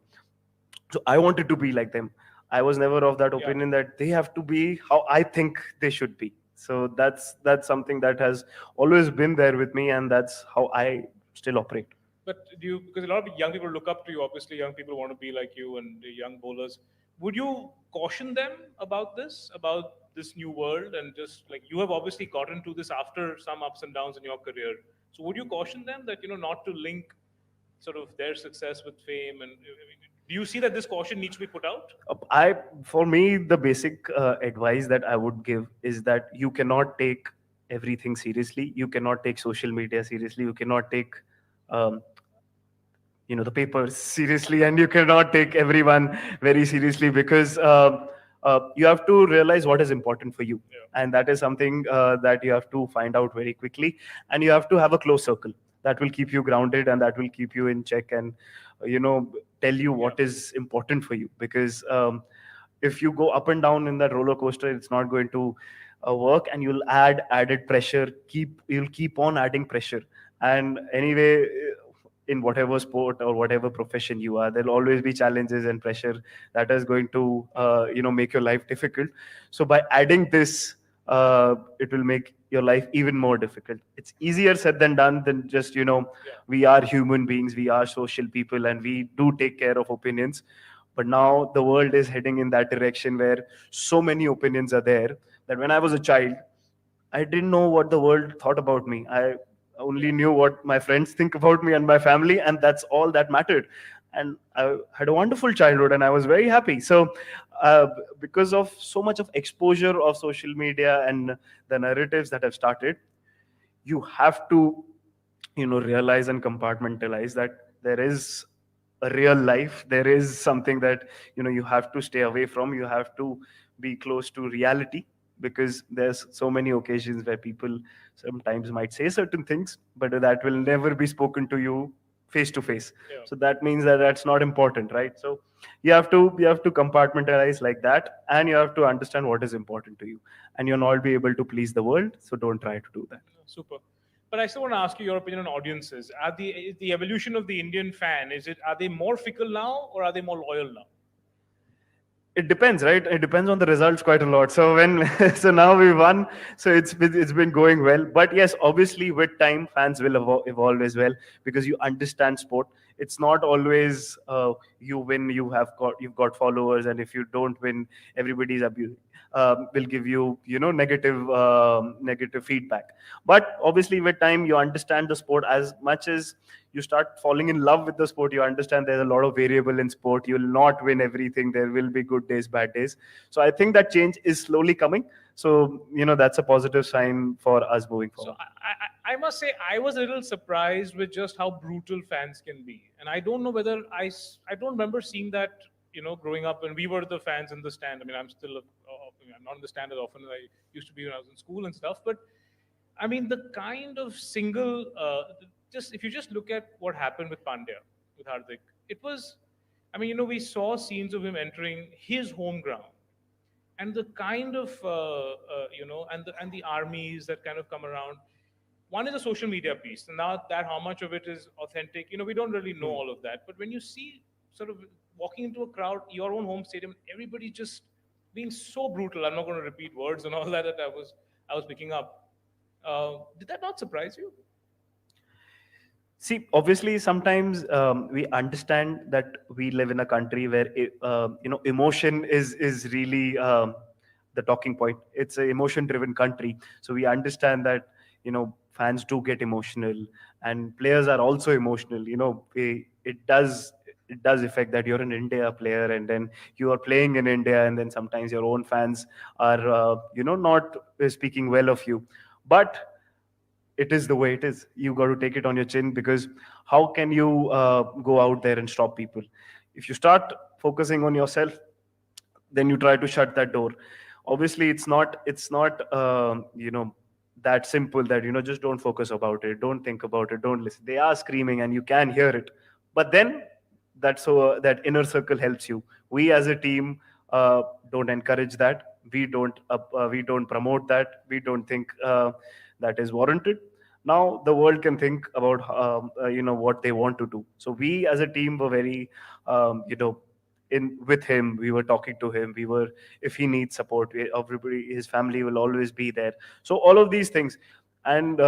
So I wanted to be like them. I was never of that yeah. opinion that they have to be how I think they should be. So that's something that has always been there with me, and that's how I still operate. But do you, because a lot of young people look up to you, obviously, young people want to be like you and the young bowlers. Would you caution them about this new world? And just like you have obviously gotten to this after some ups and downs in your career. So would you caution them that, not to link sort of their success with fame? And do you see that this caution needs to be put out? For me, the basic advice that I would give is that you cannot take everything seriously. You cannot take social media seriously. You cannot take um, the papers seriously, and you cannot take everyone very seriously, because you have to realize what is important for you. Yeah. And that is something that you have to find out very quickly, and you have to have a close circle that will keep you grounded and that will keep you in check, and tell you Yeah. what is important for you. Because if you go up and down in that roller coaster, it's not going to work, and you'll add added pressure. You'll keep on adding pressure. And anyway, in whatever sport or whatever profession you are, there'll always be challenges and pressure that is going to make your life difficult. So by adding this, it will make your life even more difficult. It's easier said than done. Than just Yeah. we are human beings, we are social people, and we do take care of opinions. But now the world is heading in that direction where so many opinions are there, that when I was a child, I didn't know what the world thought about me. I only Yeah. knew what my friends think about me and my family, and that's all that mattered. And I had a wonderful childhood, and I was very happy. So, because of so much of exposure of social media and the narratives that have started, you have to realize and compartmentalize that there is a real life. There is something that you have to stay away from. You have to be close to reality, because there's so many occasions where people sometimes might say certain things, but that will never be spoken to you face to face. Yeah. So that means that that's not important, right? So you have to compartmentalize like that, and you have to understand what is important to you, and you'll not be able to please the world. So don't try to do that. Super. But I still want to ask you your opinion on audiences. Is the evolution of the Indian fan, are they more fickle now or are they more loyal now? It depends, right? It depends on the results quite a lot. So when so now we won, so it's been going well. But yes, obviously with time, fans will evolve as well, because you understand sport. It's not always you win, you've got followers, and if you don't win, everybody's abusing. Will give you, negative feedback. But obviously, with time, you understand the sport. As much as you start falling in love with the sport, you understand there's a lot of variable in sport. You'll not win everything. There will be good days, bad days. So I think that change is slowly coming. So that's a positive sign for us moving So forward. I must say I was a little surprised with just how brutal fans can be, and I don't know whether I don't remember seeing that growing up when we were the fans in the stand. I mean, I'm not in the stand as often as I used to be when I was in school and stuff, but I mean the kind of single just if you just look at what happened with Pandya with Hardik, it was. I mean, we saw scenes of him entering his home ground and the kind of and the armies that kind of come around. One is a social media piece, and now that how much of it is authentic, we don't really know all of that. But when you see sort of walking into a crowd, your own home stadium, everybody just being so brutal. I'm not going to repeat words and all that I was picking up. Did that not surprise you? See, obviously, sometimes we understand that we live in a country where emotion is really the talking point. It's an emotion-driven country, so we understand that fans do get emotional, and players are also emotional. It does affect that you're an India player, and then you are playing in India, and then sometimes your own fans are not speaking well of you, but it is the way it is. You got to take it on your chin, because how can you go out there and stop people? If you start focusing on yourself, then you try to shut that door. Obviously, it's not that simple, that just don't focus about it, don't think about it, don't listen. They are screaming and you can hear it, but then that inner circle helps you. We as a team don't encourage that. We don't promote that. We don't think that is warranted. Now the world can think about what they want to do. So we as a team were very in with him. We were talking to him. We were, if he needs support, everybody, his family will always be there. So all of these things, and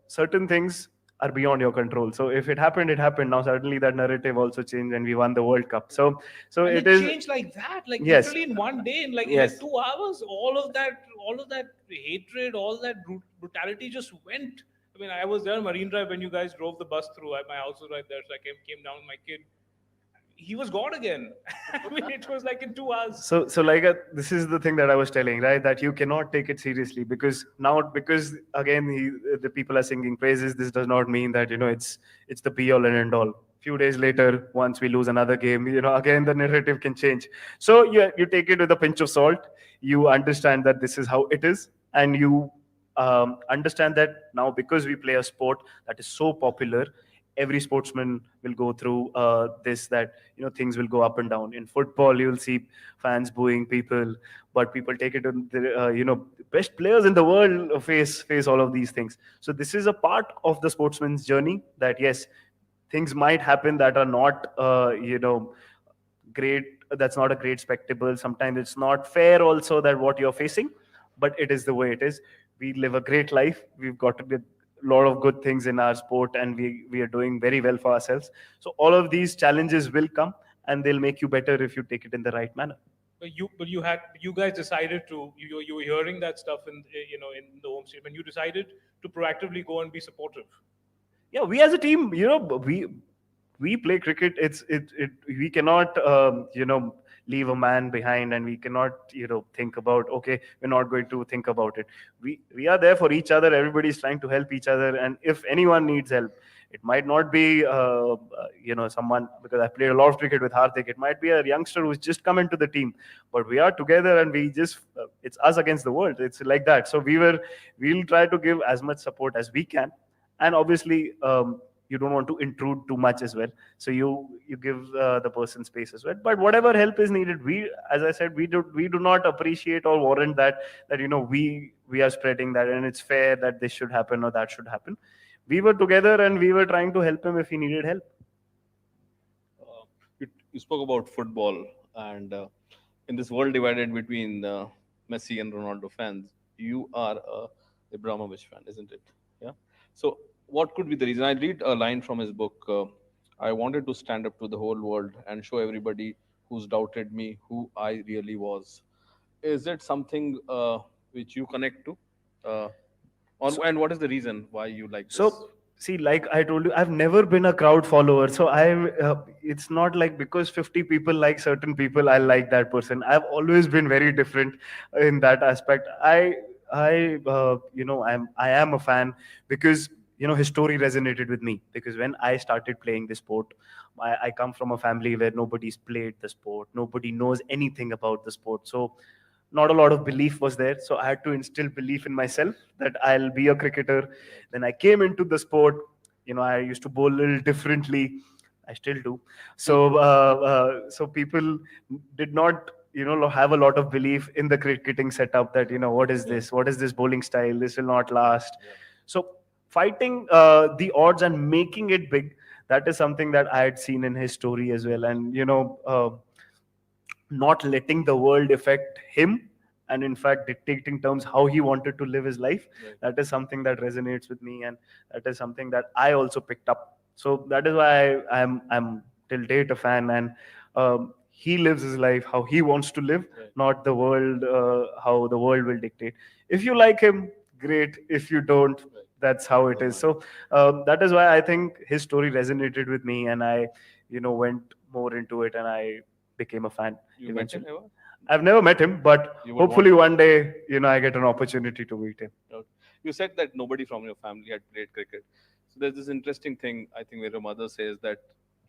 certain things are beyond your control. So if it happened, it happened. Now suddenly that narrative also changed, and we won the World Cup. So And it it is. changed like that, like Yes. literally in one day, in like Yes. 2 hours, all of that hatred, all that brutality just went. I mean, I was there on Marine Drive when you guys drove the bus through. My house was right there, so I came down with my kid. He was gone again. I mean, it was like in 2 hours. So like this is the thing that I was telling, right? That you cannot take it seriously, because again, the people are singing praises. This does not mean that it's the be all and end all. Few days later, once we lose another game, again the narrative can change. So you take it with a pinch of salt. You understand that this is how it is, and you understand that now, because we play a sport that is so popular. Every sportsman will go through this, that things will go up and down. In football, you'll see fans booing people, but people take it on the best players in the world face all of these things. So this is a part of the sportsman's journey, that yes, things might happen that are not great. That's not a great spectacle. Sometimes it's not fair also, that what you're facing, but it is the way it is. We live a great life. We've got to get a lot of good things in our sport, and we are doing very well for ourselves. So all of these challenges will come, and they'll make you better if you take it in the right manner. But you guys decided to you were hearing that stuff in the home state, and you decided to proactively go and be supportive. Yeah, we as a team, we play cricket. It we cannot leave a man behind, and we cannot think about, okay, we're not going to think about it. We are there for each other. Everybody's trying to help each other, and if anyone needs help, it might not be someone, because I played a lot of cricket with Hardik. It might be a youngster who's just come into the team, but we are together, and we just it's us against the world. It's like that. So we'll try to give as much support as we can, and obviously you don't want to intrude too much as well. So you give the person space as well. But whatever help is needed, as I said, we do not appreciate or warrant that we are spreading that, and it's fair that this should happen or that should happen. We were together, and we were trying to help him if he needed help. You spoke about football, and in this world divided between Messi and Ronaldo fans, you are a Abramovich fan, isn't it? Yeah. So, what could be the reason? I read a line from his book, I wanted to stand up to the whole world and show everybody who's doubted me who I really was. Is it something which you connect to? Uh, and what is the reason why you like this? So, see, like I told you, I've never been a crowd follower. So it's not like because 50 people like certain people, I like that person. I've always been very different in that aspect. I am a fan because his story resonated with me because when I started playing the sport, I come from a family where nobody's played the sport, nobody knows anything about the sport. So not a lot of belief was there, so I had to instill belief in myself that I'll be a cricketer. Then I came into the sport. I used to bowl a little differently. I still do. So people did not have a lot of belief in the cricketing setup, that what is this bowling style, this will not last. So fighting the odds and making it big, that is something that I had seen in his story as well. And not letting the world affect him, and in fact dictating terms how he wanted to live his life, Right. that is something that resonates with me, and that is something that I also picked up. So that is why I'm till date a fan. And he lives his life how he wants to live, Right. not the world, how the world will dictate. If you like him, great. If you don't, Right. that's how it Don't is. mind. So that is why I think his story resonated with me, and I went more into it, and I became a fan You met him eventually. ever? I've never met him, but You would want hopefully to. one day, I get an opportunity to meet him. Okay. You said that nobody from your family had played cricket. So there's this interesting thing, I think, where your mother says that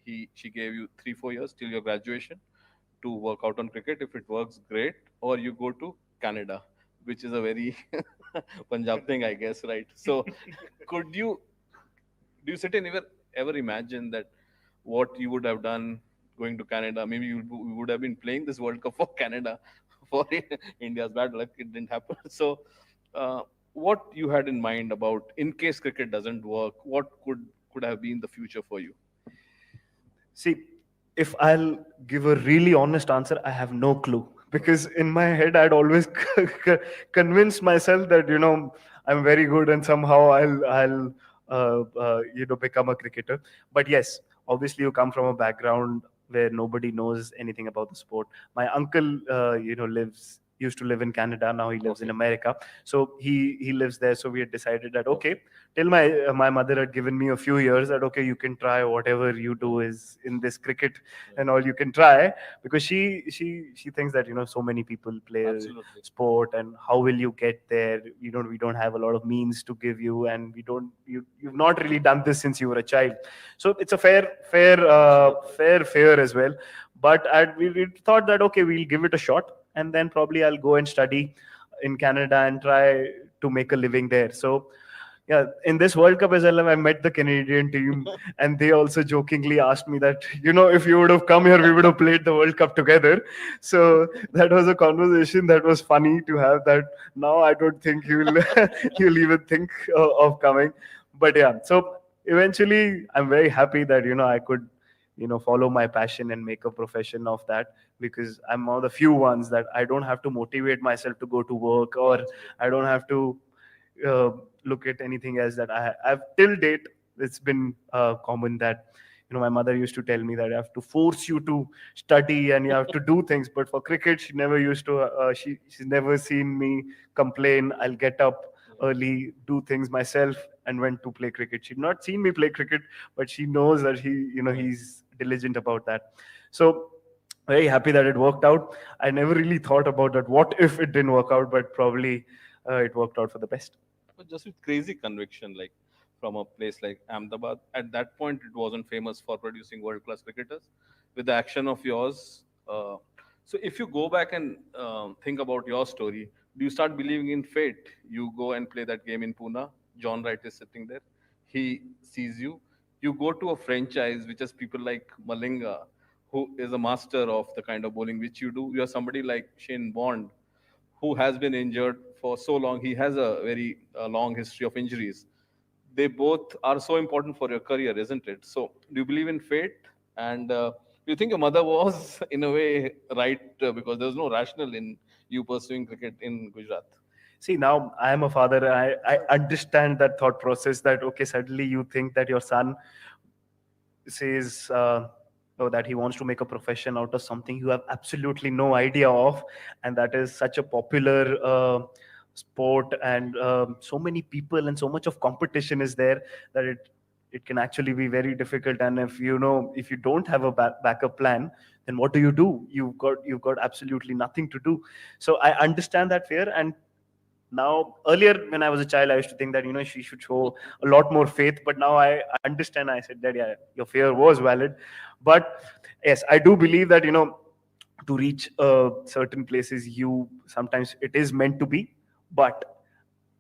she gave you 3 4 years till your graduation to work out on cricket. If it works, great, or you go to Canada, which is a very Punjab thing, I guess, right? So could you do you sit and ever imagine that what you would have done going to Canada? Maybe you would have been playing this World Cup for Canada for India's bad luck. It didn't happen. So, what you had in mind about in case cricket doesn't work, what could have been the future for you? See, if I'll give a really honest answer, I have no clue. Because in my head, I'd always convinced myself that I'm very good, and somehow I'll become a cricketer. But yes, obviously you come from a background where nobody knows anything about the sport. My uncle, lives used to live in Canada. Now he lives in Okay. America. So he lives there. So we had decided that okay, Okay. till my mother had given me a few years that okay, you can try whatever you do Right. is in this cricket Right. and all, you can try. Because she thinks that so many people play Absolutely. sport, and how will you get there? We don't have a lot of means to give you, and you've not really done this since you were a child. So it's a fair as well. But we thought that okay, we'll give it a shot, and then probably I'll go and study in Canada and try to make a living there. So yeah, in this World Cup as well, I met the Canadian team, and they also jokingly asked me that, if you would have come here, we would have played the World Cup together. So that was a conversation that was funny to have. That now I don't think you'll you'll even think of coming. But yeah, so eventually, I'm very happy that I could follow my passion and make a profession of that, because I'm one of the few ones that I don't have to motivate myself to go to work, or Absolutely. I don't have to uh, look at anything else. That I've till date, it's been common that my mother used to tell me that I have to force you to study and you have to do things. But for cricket, she never used to. She's never seen me complain. I'll get up early, do things myself, and went to play cricket. She'd not seen me play cricket, but she knows that Right. he's diligent about that. So very happy that it worked out. I never really thought about that. What if it didn't work out? But probably it worked out for the best. But just with crazy conviction, like from a place like Ahmedabad. At that point, it wasn't famous for producing world-class cricketers. With the action of yours, so if you go back and think about your story, do you start believing in fate? You go and play that game in Pune. John Wright is sitting there. He sees you. You go to a franchise which has people like Malinga, who is a master of the kind of bowling which you do. You are somebody like Shane Bond, who has been injured for so long. He has a very long history of injuries. They both are so important for your career, isn't it? So, do you believe in fate? And do you think your mother was, in a way, right? Because there was no rational in you pursuing cricket in Gujarat. See, now I am a father. I understand that thought process, that okay, suddenly you think that your son says that he wants to make a profession out of something you have absolutely no idea of, and that is such a popular sport, and so many people and so much of competition is there that it can actually be very difficult. And if you don't have a backup plan, then what do? You've got absolutely nothing to do. So I understand that fear. And now, earlier when I was a child, I used to think that she should show a lot more faith, but now I understand. I said that, yeah, your fear was valid. But yes, I do believe that to reach certain places, you sometimes it is meant to be. But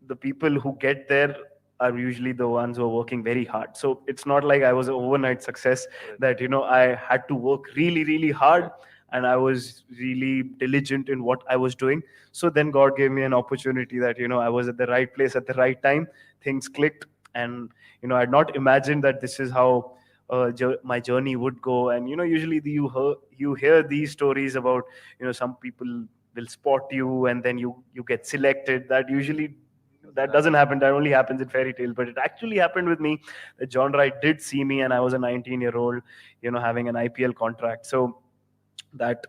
the people who get there are usually the ones who are working very hard. So it's not like I was an overnight success, that I had to work really, really hard, and I was really diligent in what I was doing. So then God gave me an opportunity that I was at the right place at the right time. Things clicked, and I had not imagined that this is how my journey would go. And usually you hear these stories about some people will spot you, and then you get selected. That usually that doesn't happen. That only happens in fairy tales. But it actually happened with me. That John Wright did see me, and I was a 19-year-old, having an IPL contract. So that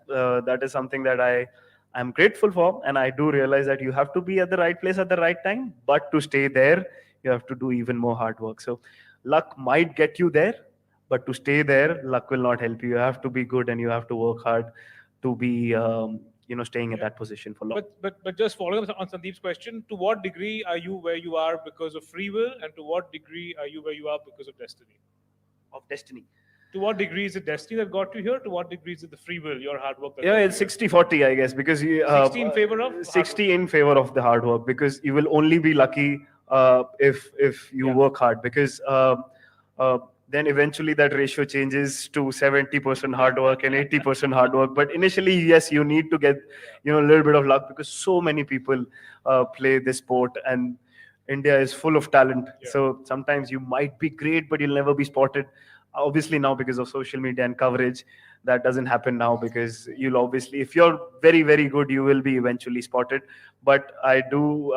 is something that I'm grateful for, and I do realize that you have to be at the right place at the right time. But to stay there, you have to do even more hard work. So luck might get you there, but to stay there, luck will not help you. You have to be good, and you have to work hard to be staying at Yeah. that position for long. But just following up on Sandeep's question, to what degree are you where you are because of free will, and to what degree are you where you are because of destiny? Of destiny. To what degree is it destiny that got you here? To what degree is it the free will, your hard work that Yeah, got you it's here? 60-40, I guess, because 60 in favor of hard work. 60 in favor of the hard work, because you will only be lucky if you Yeah. work hard, because uh, then eventually that ratio changes to 70% hard work and 80% hard work. But initially, yes, you need to get a little bit of luck, because so many people play this sport, and India is full of talent. Yeah. So sometimes you might be great, but you'll never be spotted. Obviously now, because of social media and coverage, that doesn't happen now, because you'll obviously, if you're very, very good, you will be eventually spotted. But I do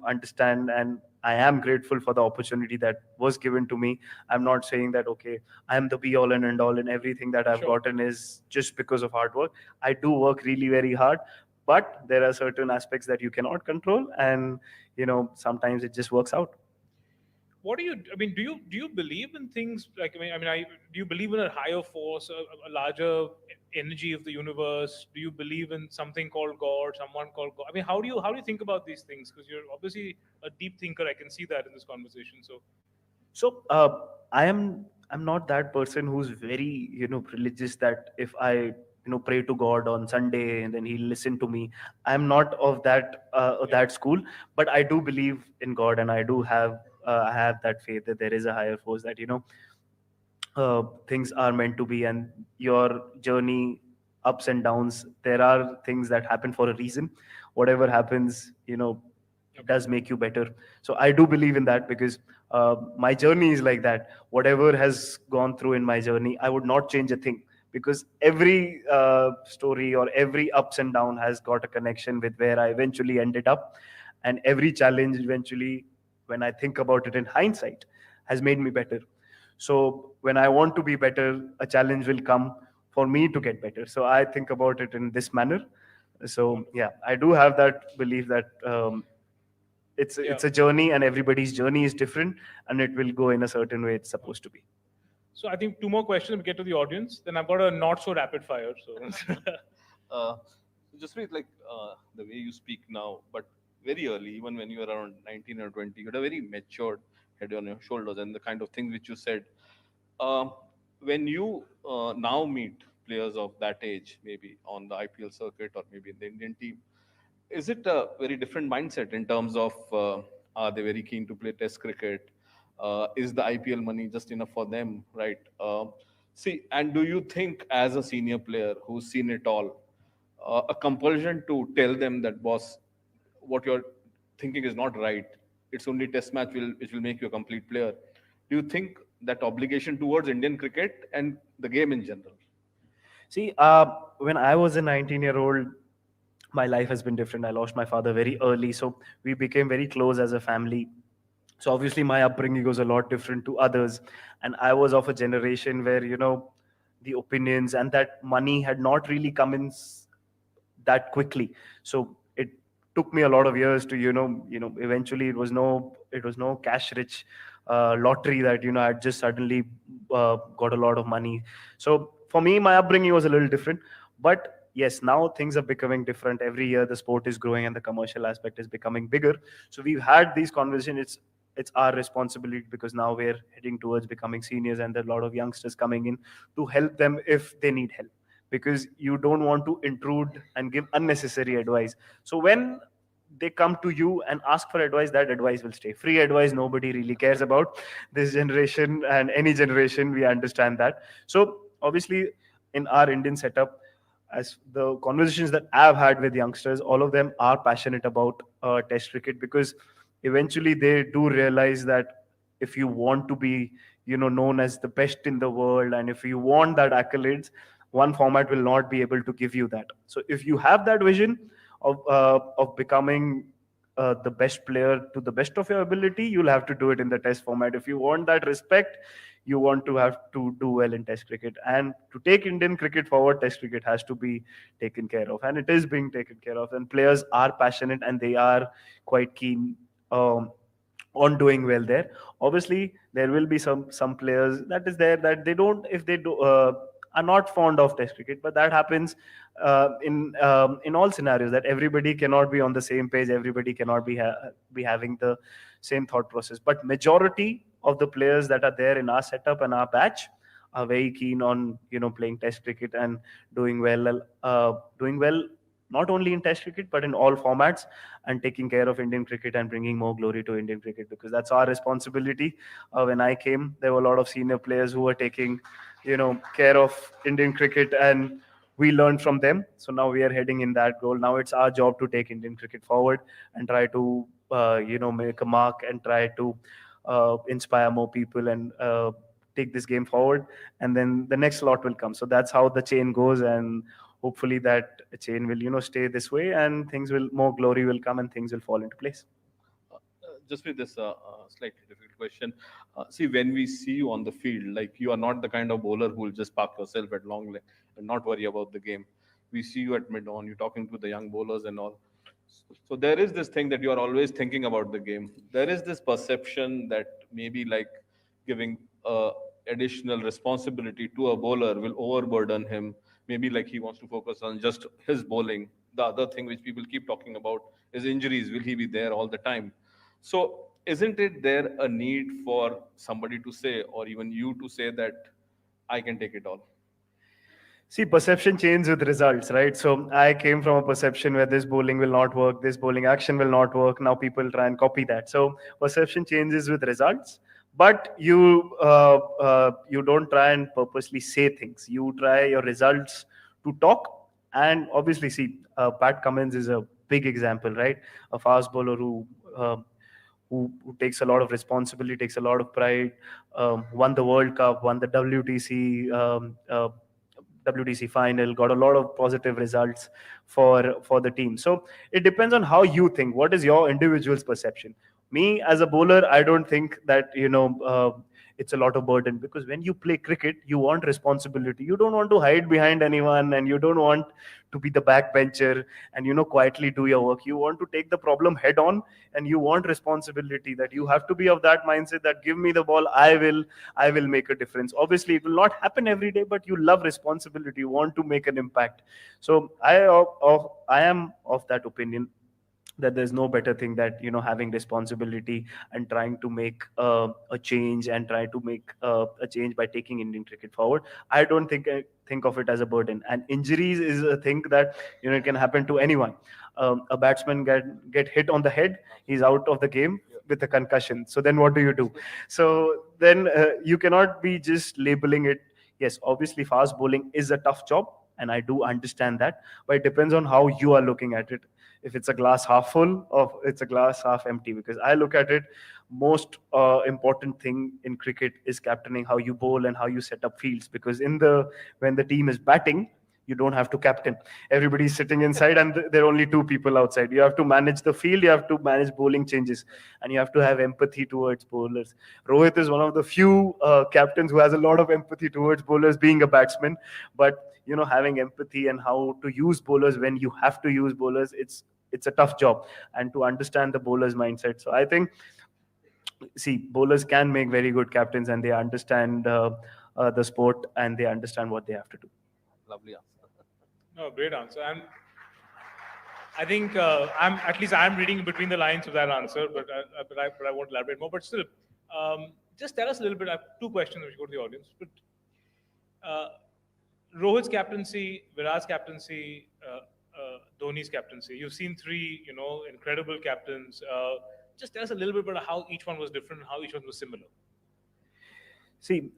understand, and I am grateful for the opportunity that was given to me. I'm not saying that, okay, I'm the be all and end all, and everything that I've Sure. gotten is just because of hard work. I do work really very hard, but there are certain aspects that you cannot control, and sometimes it just works out. What do you? I mean, do you believe in things like? Do you believe in a higher force, a larger energy of the universe? Do you believe in something called God, someone called God? I mean, how do you think about these things? Because you're obviously a deep thinker. I can see that in this conversation. So So I'm not that person who's very religious, that if I pray to God on Sunday and then He'll listen to me. I'm not of yeah, that school, but I do believe in God, and I have that faith that there is a higher force, that things are meant to be, and your journey, ups and downs, there are things that happen for a reason. Whatever happens, it okay, does make you better. So I do believe in that, because my journey is like that. Whatever has gone through in my journey, I would not change a thing, because every story or every ups and down has got a connection with where I eventually ended up. And every challenge eventually, when I think about it in hindsight, has made me better. So when I want to be better, a challenge will come for me to get better. So I think about it in this manner. So wonderful. yeah, I do have that belief that Yeah. it's a journey, and everybody's journey is different, and it will go in a certain way it's supposed to be. So I think two more questions. We get to the audience. Then I've got a not so rapid fire. So Uh, just with like the way you speak now, but very early, even when you were around 19 or 20, you had a very matured head on your shoulders, and the kind of things which you said. Um, when you now meet players of that age, maybe on the IPL circuit or maybe in the Indian team, is it a very different mindset in terms of are they very keen to play Test cricket? Is the IPL money just enough for them, right? See, and do you think as a senior player who's seen it all, a compulsion to tell them that boss, what you're thinking is not right. It's only Test match which will make you a complete player. Do you think that obligation towards Indian cricket and the game in general? See, when I was a 19-year-old, my life has been different. I lost my father very early, so we became very close as a family. So obviously my upbringing was a lot different to others, and I was of a generation where the opinions and that money had not really come in that quickly. So it took me a lot of years to eventually it was no cash rich lottery that I just suddenly got a lot of money. So for me, my upbringing was a little different. But yes, now things are becoming different. Every year the sport is growing and the commercial aspect is becoming bigger. So we've had these conversations. It's our responsibility, because now we're heading towards becoming seniors, and there are a lot of youngsters coming in to help them if they need help, because you don't want to intrude and give unnecessary advice. So when they come to you and ask for advice, that advice will stay. Free advice nobody really cares about. This generation and any generation, we understand that. So obviously, in our Indian setup, as the conversations that I've had with youngsters, all of them are passionate about test cricket, because eventually they do realize that if you want to be known as the best in the world, and if you want that accolades, one format will not be able to give you that. So if you have that vision of becoming the best player to the best of your ability, you'll have to do it in the test format. If you want that respect, you want to have to do well in test cricket. And to take Indian cricket forward, test cricket has to be taken care of, and it is being taken care of, and players are passionate and they are quite keen on doing well there. Obviously, there will be some players that is there that they don't, if they do are not fond of test cricket, but that happens in all scenarios, that everybody cannot be on the same page, everybody cannot be having the same thought process. But majority of the players that are there in our setup and our batch are very keen on playing test cricket and doing well, not only in test cricket but in all formats, and taking care of Indian cricket and bringing more glory to Indian cricket, because that's our responsibility. When I came, there were a lot of senior players who were taking care of Indian cricket, and we learned from them. So now we are heading in that goal. Now it's our job to take Indian cricket forward and try to make a mark, and try to inspire more people, and take this game forward. And then the next lot will come. So that's how the chain goes, and hopefully that chain will stay this way, and things will more glory will come, and things will fall into place. Just with this slightly difficult question. See, when we see you on the field, like you are not the kind of bowler who will just park yourself at long leg and not worry about the game. We see you at mid on, you're talking to the young bowlers and all. So there is this thing that you are always thinking about the game. There is this perception that maybe like giving additional responsibility to a bowler will overburden him. Maybe like he wants to focus on just his bowling. The other thing which people keep talking about is injuries. Will he be there all the time? So isn't it there a need for somebody to say, or even you to say that I can take it all? See, perception changes with results, right? So I came from a perception where this bowling will not work, this bowling action will not work. Now people try and copy that. So perception changes with results, but you don't try and purposely say things. You try your results to talk, and obviously, see, Pat Cummins is a big example, right? A fast bowler uh, who takes a lot of responsibility, takes a lot of pride, won the World Cup, won the WTC final, got a lot of positive results for the team. So it depends on how you think. What is your individual's perception? Me as a bowler, I don't think that it's a lot of burden, because when you play cricket, you want responsibility. You don't want to hide behind anyone, and you don't want to be the backbencher and quietly do your work. You want to take the problem head on, and you want responsibility, that you have to be of that mindset that give me the ball, I will make a difference. Obviously it will not happen every day, but you love responsibility, you want to make an impact. So I am of that opinion that there's no better thing that having responsibility and trying to make a change, and try to make a change by taking Indian cricket forward. I don't think of it as a burden. And injuries is a thing that it can happen to anyone. A batsman get hit on the head, he's out of the game with a concussion. So then what do you do? So then you cannot be just labeling it. Yes, obviously fast bowling is a tough job, and I do understand that, but it depends on how you are looking at it. If it's a glass half full or it's a glass half empty, because I look at it, most important thing in cricket is captaining, how you bowl and how you set up fields. Because when the team is batting, You don't have to captain. Everybody's sitting inside, and there are only two people outside. You have to manage the field, you have to manage bowling changes, and you have to have empathy towards bowlers. Rohit is one of the few captains who has a lot of empathy towards bowlers, being a batsman. But having empathy and how to use bowlers when you have to use bowlers, it's a tough job, and to understand the bowler's mindset. So I think, see, bowlers can make very good captains, and they understand the sport, and they understand what they have to do. Lovely answer. No, great answer. And I think I'm reading between the lines of that answer, but I won't elaborate more. But still, just tell us a little bit. I have two questions which go to the audience. But uh, Rohit's captaincy, Virat's captaincy, Dhoni's captaincy. You've seen three, incredible captains. Just tell us a little bit about how each one was different, and how each one was similar. See,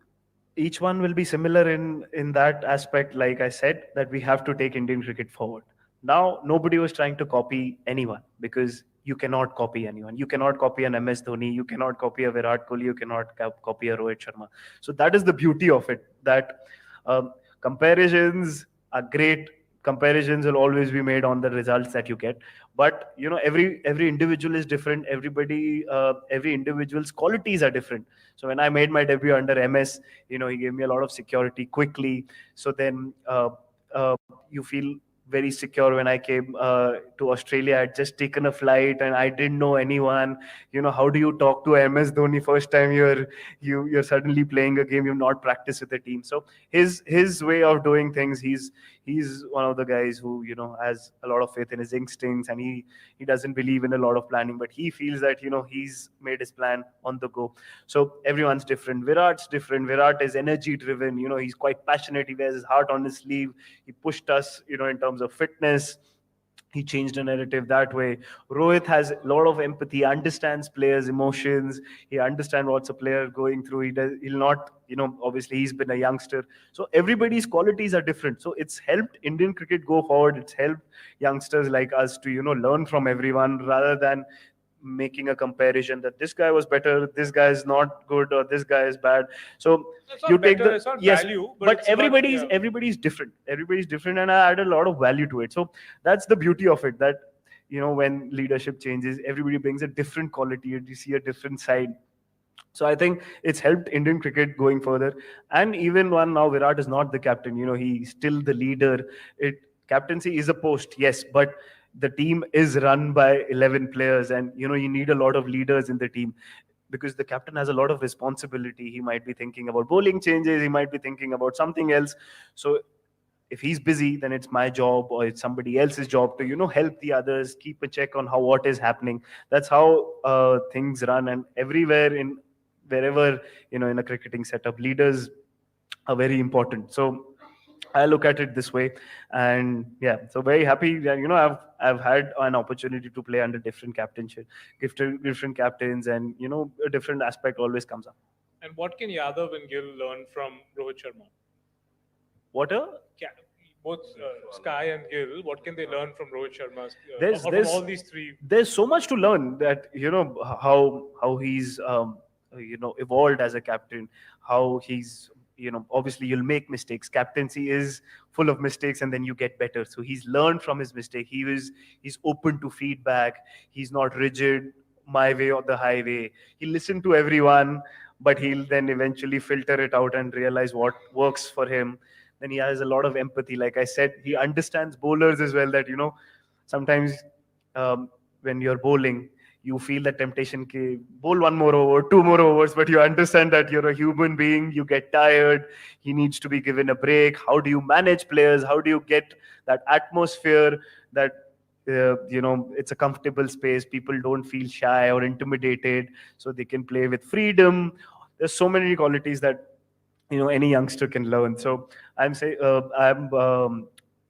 each one will be similar in that aspect. Like I said, that we have to take Indian cricket forward. Now, nobody was trying to copy anyone, because you cannot copy anyone. You cannot copy an MS Dhoni. You cannot copy a Virat Kohli. You cannot copy a Rohit Sharma. So that is the beauty of it. That um, comparisons are great. Comparisons will always be made on the results that you get. But every individual is different. Every individual's qualities are different. So when I made my debut under MS, he gave me a lot of security quickly. So then you feel very secure. When I came to Australia, I had just taken a flight and I didn't know anyone. How do you talk to MS Dhoni first time you're suddenly playing a game you've not practiced with the team? So his way of doing things, he's one of the guys who has a lot of faith in his instincts, and he doesn't believe in a lot of planning, but he feels that he's made his plan on the go. So everyone's different. Virat's different. Virat is energy driven. He's quite passionate. He wears his heart on his sleeve. He pushed us in terms of fitness. He changed the narrative that way. Rohit has a lot of empathy, understands players' emotions. He understands what's a player going through. He'll not, obviously he's been a youngster. So everybody's qualities are different. So it's helped Indian cricket go forward. It's helped youngsters like us to, learn from everyone, rather than making a comparison that this guy was better, this guy is not good, or this guy is bad. So It's you not take better. the, It's not yes, value, but but it's about, everybody's yeah. everybody's different. Everybody's different, and I add a lot of value to it. So that's the beauty of it, that when leadership changes, everybody brings a different quality, and you see a different side. So I think it's helped Indian cricket going further. And even when now Virat is not the captain, he's still the leader. It Captaincy is a post, yes, but the team is run by 11 players, and you need a lot of leaders in the team, because the captain has a lot of responsibility. He might be thinking about bowling changes, he might be thinking about something else. So if he's busy, then it's my job or it's somebody else's job to help the others, keep a check on how what is happening. That's how things run. And everywhere, in wherever, in a cricketing setup, leaders are very important. So I look at it this way. And yeah, so very happy that I've had an opportunity to play under different captainship, different captains, and a different aspect always comes up. And what can Yadav and Gill learn from Rohit Sharma? What a Both Sky and Gill, what can they learn from Rohit Sharma, there's or from there's all these three? there's so much to learn, that how he's evolved as a captain, how he's obviously you'll make mistakes. Captaincy is full of mistakes, and then you get better. So he's learned from his mistake. He's open to feedback. He's not rigid, my way or the highway. He listened to everyone, but he'll then eventually filter it out and realize what works for him. Then he has a lot of empathy. Like I said, he understands bowlers as well, that sometimes when you're bowling, you feel the temptation to bowl one more over, two more overs, but you understand that you're a human being, you get tired, he needs to be given a break. How do you manage players? How do you get that atmosphere, that it's a comfortable space, people don't feel shy or intimidated, so they can play with freedom. There's so many qualities that any youngster can learn. So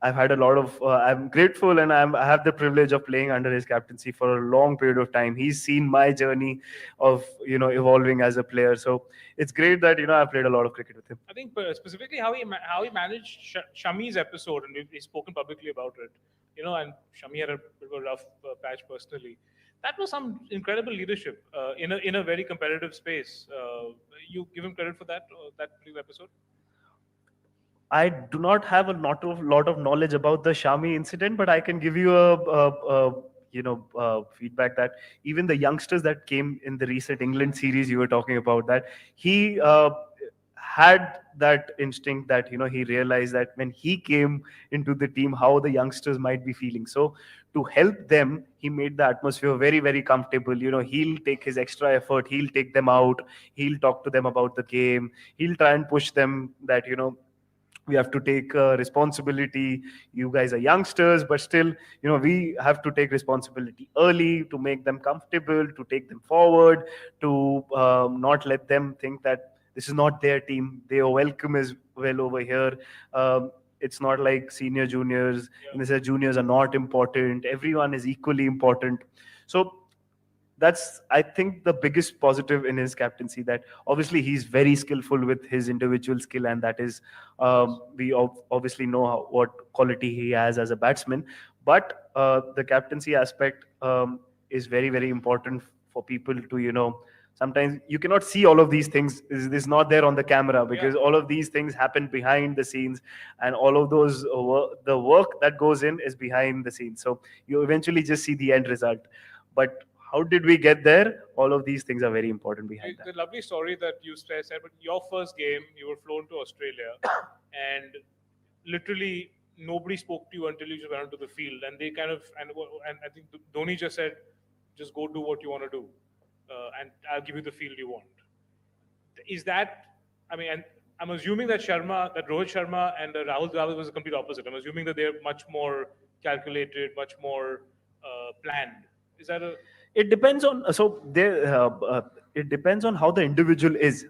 I've had a lot of I'm grateful, and I have the privilege of playing under his captaincy for a long period of time. He's seen my journey of evolving as a player. So it's great that I've played a lot of cricket with him. I think specifically how he managed Shami's episode, and we've spoken publicly about it. And Shami had a bit of a rough patch personally. That was some incredible leadership in a very competitive space. You give him credit for that particular episode. I do not have a lot of knowledge about the Shami incident, but I can give you a feedback that even the youngsters that came in the recent England series you were talking about, that he had that instinct, that he realized that when he came into the team, how the youngsters might be feeling. So to help them, he made the atmosphere very, very comfortable. He'll take his extra effort, he'll take them out, he'll talk to them about the game, he'll try and push them that we have to take responsibility. You guys are youngsters, but still, we have to take responsibility early to make them comfortable, to take them forward, to not let them think that this is not their team. They are welcome as well over here. It's not like senior juniors, Yeah. and they say juniors are not important. Everyone is equally important. So that's, I think, the biggest positive in his captaincy, that obviously he's very skillful with his individual skill, and that is, Yes. we obviously know what quality he has as a batsman. But the captaincy aspect is very, very important for people to, sometimes you cannot see all of these things, is not there on the camera, Yeah. because all of these things happen behind the scenes, and all of those the work that goes in is behind the scenes. So you eventually just see the end result, but how did we get there? All of these things are very important behind that. The lovely story that you said, but your first game, you were flown to Australia, and literally nobody spoke to you until you just went onto the field, and they kind of and I think Dhoni just said, just go do what you want to do, and I'll give you the field you want. Is that? I mean, and I'm assuming that Rohit Sharma and Rahul Dravid was the complete opposite. I'm assuming that they're much more calculated, much more planned. Is that a? It depends on, it depends on how the individual is.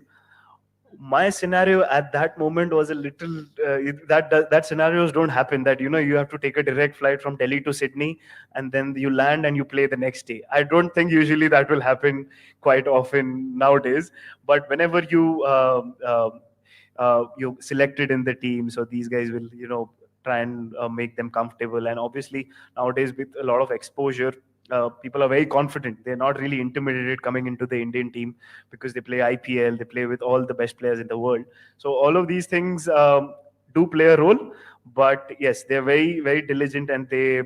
My scenario at that moment was a little, that scenarios don't happen, that you have to take a direct flight from Delhi to Sydney, and then you land and you play the next day. I don't think usually that will happen quite often nowadays. But whenever you selected in the team, so these guys will try and make them comfortable. And obviously nowadays, with a lot of exposure, people are very confident. They're not really intimidated coming into the Indian team, because they play IPL, they play with all the best players in the world. So all of these things do play a role. But yes, they're very, very diligent, and they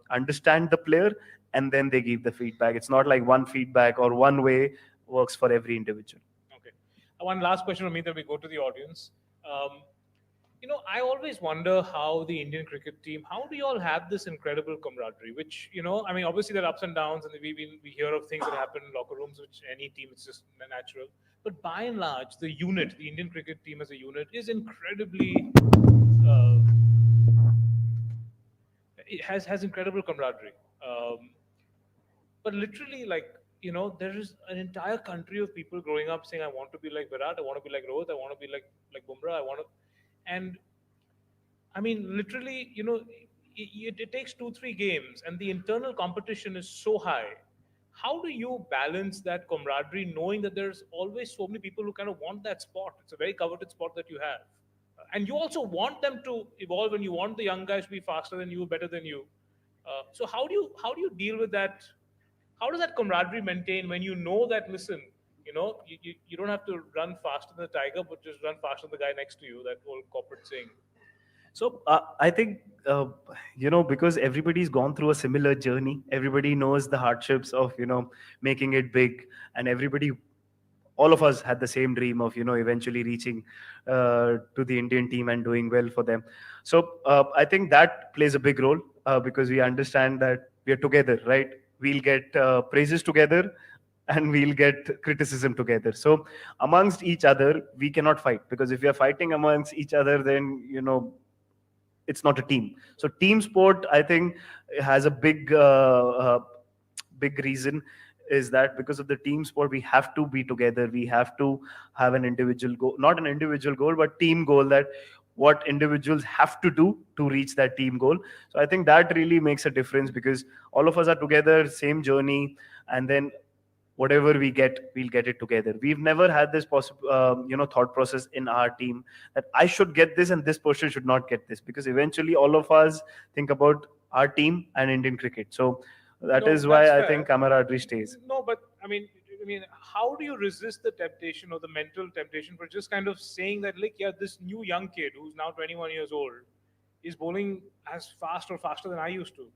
understand the player, and then they give the feedback. It's not like one feedback or one way works for every individual. Okay. One last question from me, then we go to the audience. Um, I always wonder how the Indian cricket team, how do you all have this incredible camaraderie? Which, I mean, obviously there are ups and downs, and we hear of things that happen in locker rooms, which any team, it's just natural. But by and large, the Indian cricket team as a unit, is incredibly, uh, it has incredible camaraderie. But literally, like, there is an entire country of people growing up saying, I want to be like Virat, I want to be like Rohit, I want to be like Bumrah, I want to, and I mean, literally, it takes 2, 3 games, and the internal competition is so high. How do you balance that camaraderie, knowing that there's always so many people who kind of want that spot? It's a very coveted spot that you have, and you also want them to evolve, and you want the young guys to be faster than you, better than you. So how do you deal with that? How does that camaraderie maintain when you know that, listen, you don't have to run faster than the tiger, but just run faster than the guy next to you? That old corporate saying. So I think, because everybody's gone through a similar journey, everybody knows the hardships of making it big, and everybody, all of us had the same dream of eventually reaching to the Indian team and doing well for them. So I think that plays a big role, because we understand that we are together, right? We'll get praises together, and we'll get criticism together. So amongst each other, we cannot fight, because if we are fighting amongst each other, then it's not a team. So team sport, I think, has a big reason, is that because of the team sport, we have to be together. We have to have an individual goal, not an individual goal, but team goal, that what individuals have to do to reach that team goal. So I think that really makes a difference, because all of us are together, same journey, and then whatever we get, we'll get it together. We've never had this possible thought process in our team, that I should get this and this person should not get this, because eventually all of us think about our team and Indian cricket. So that No, is why that's I fair. think camaraderie stays. No, but I mean, I mean, how do you resist the temptation or the mental temptation for just kind of saying that, like, yeah, this new young kid who's now 21 years old is bowling as fast or faster than I used to,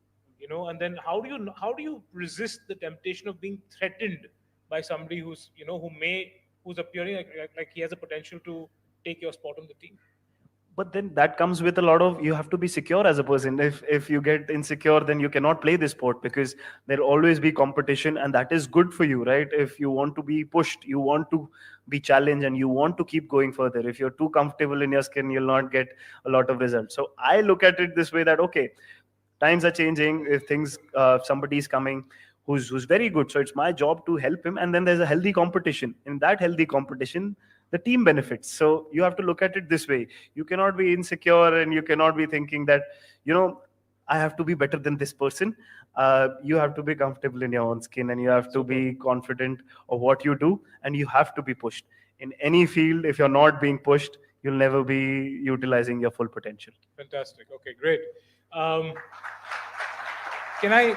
and then how do you resist the temptation of being threatened by somebody who's appearing like he has a potential to take your spot on the team? But then that comes with a lot of, you have to be secure as a person. If you get insecure, then you cannot play this sport, because there'll always be competition, and that is good for you, right? If you want to be pushed, you want to be challenged, and you want to keep going further. If you're too comfortable in your skin, you'll not get a lot of results. So I look at it this way, that okay, times are changing. If things somebody is coming who's very good, so it's my job to help him, and then there's a healthy competition. In that healthy competition, the team benefits. So you have to look at it this way. You cannot be insecure, and you cannot be thinking that, I have to be better than this person. You have to be comfortable in your own skin, and you have to be confident of what you do, and you have to be pushed in any field. If you're not being pushed, you'll never be utilizing your full potential. Fantastic. Okay, great. Can I?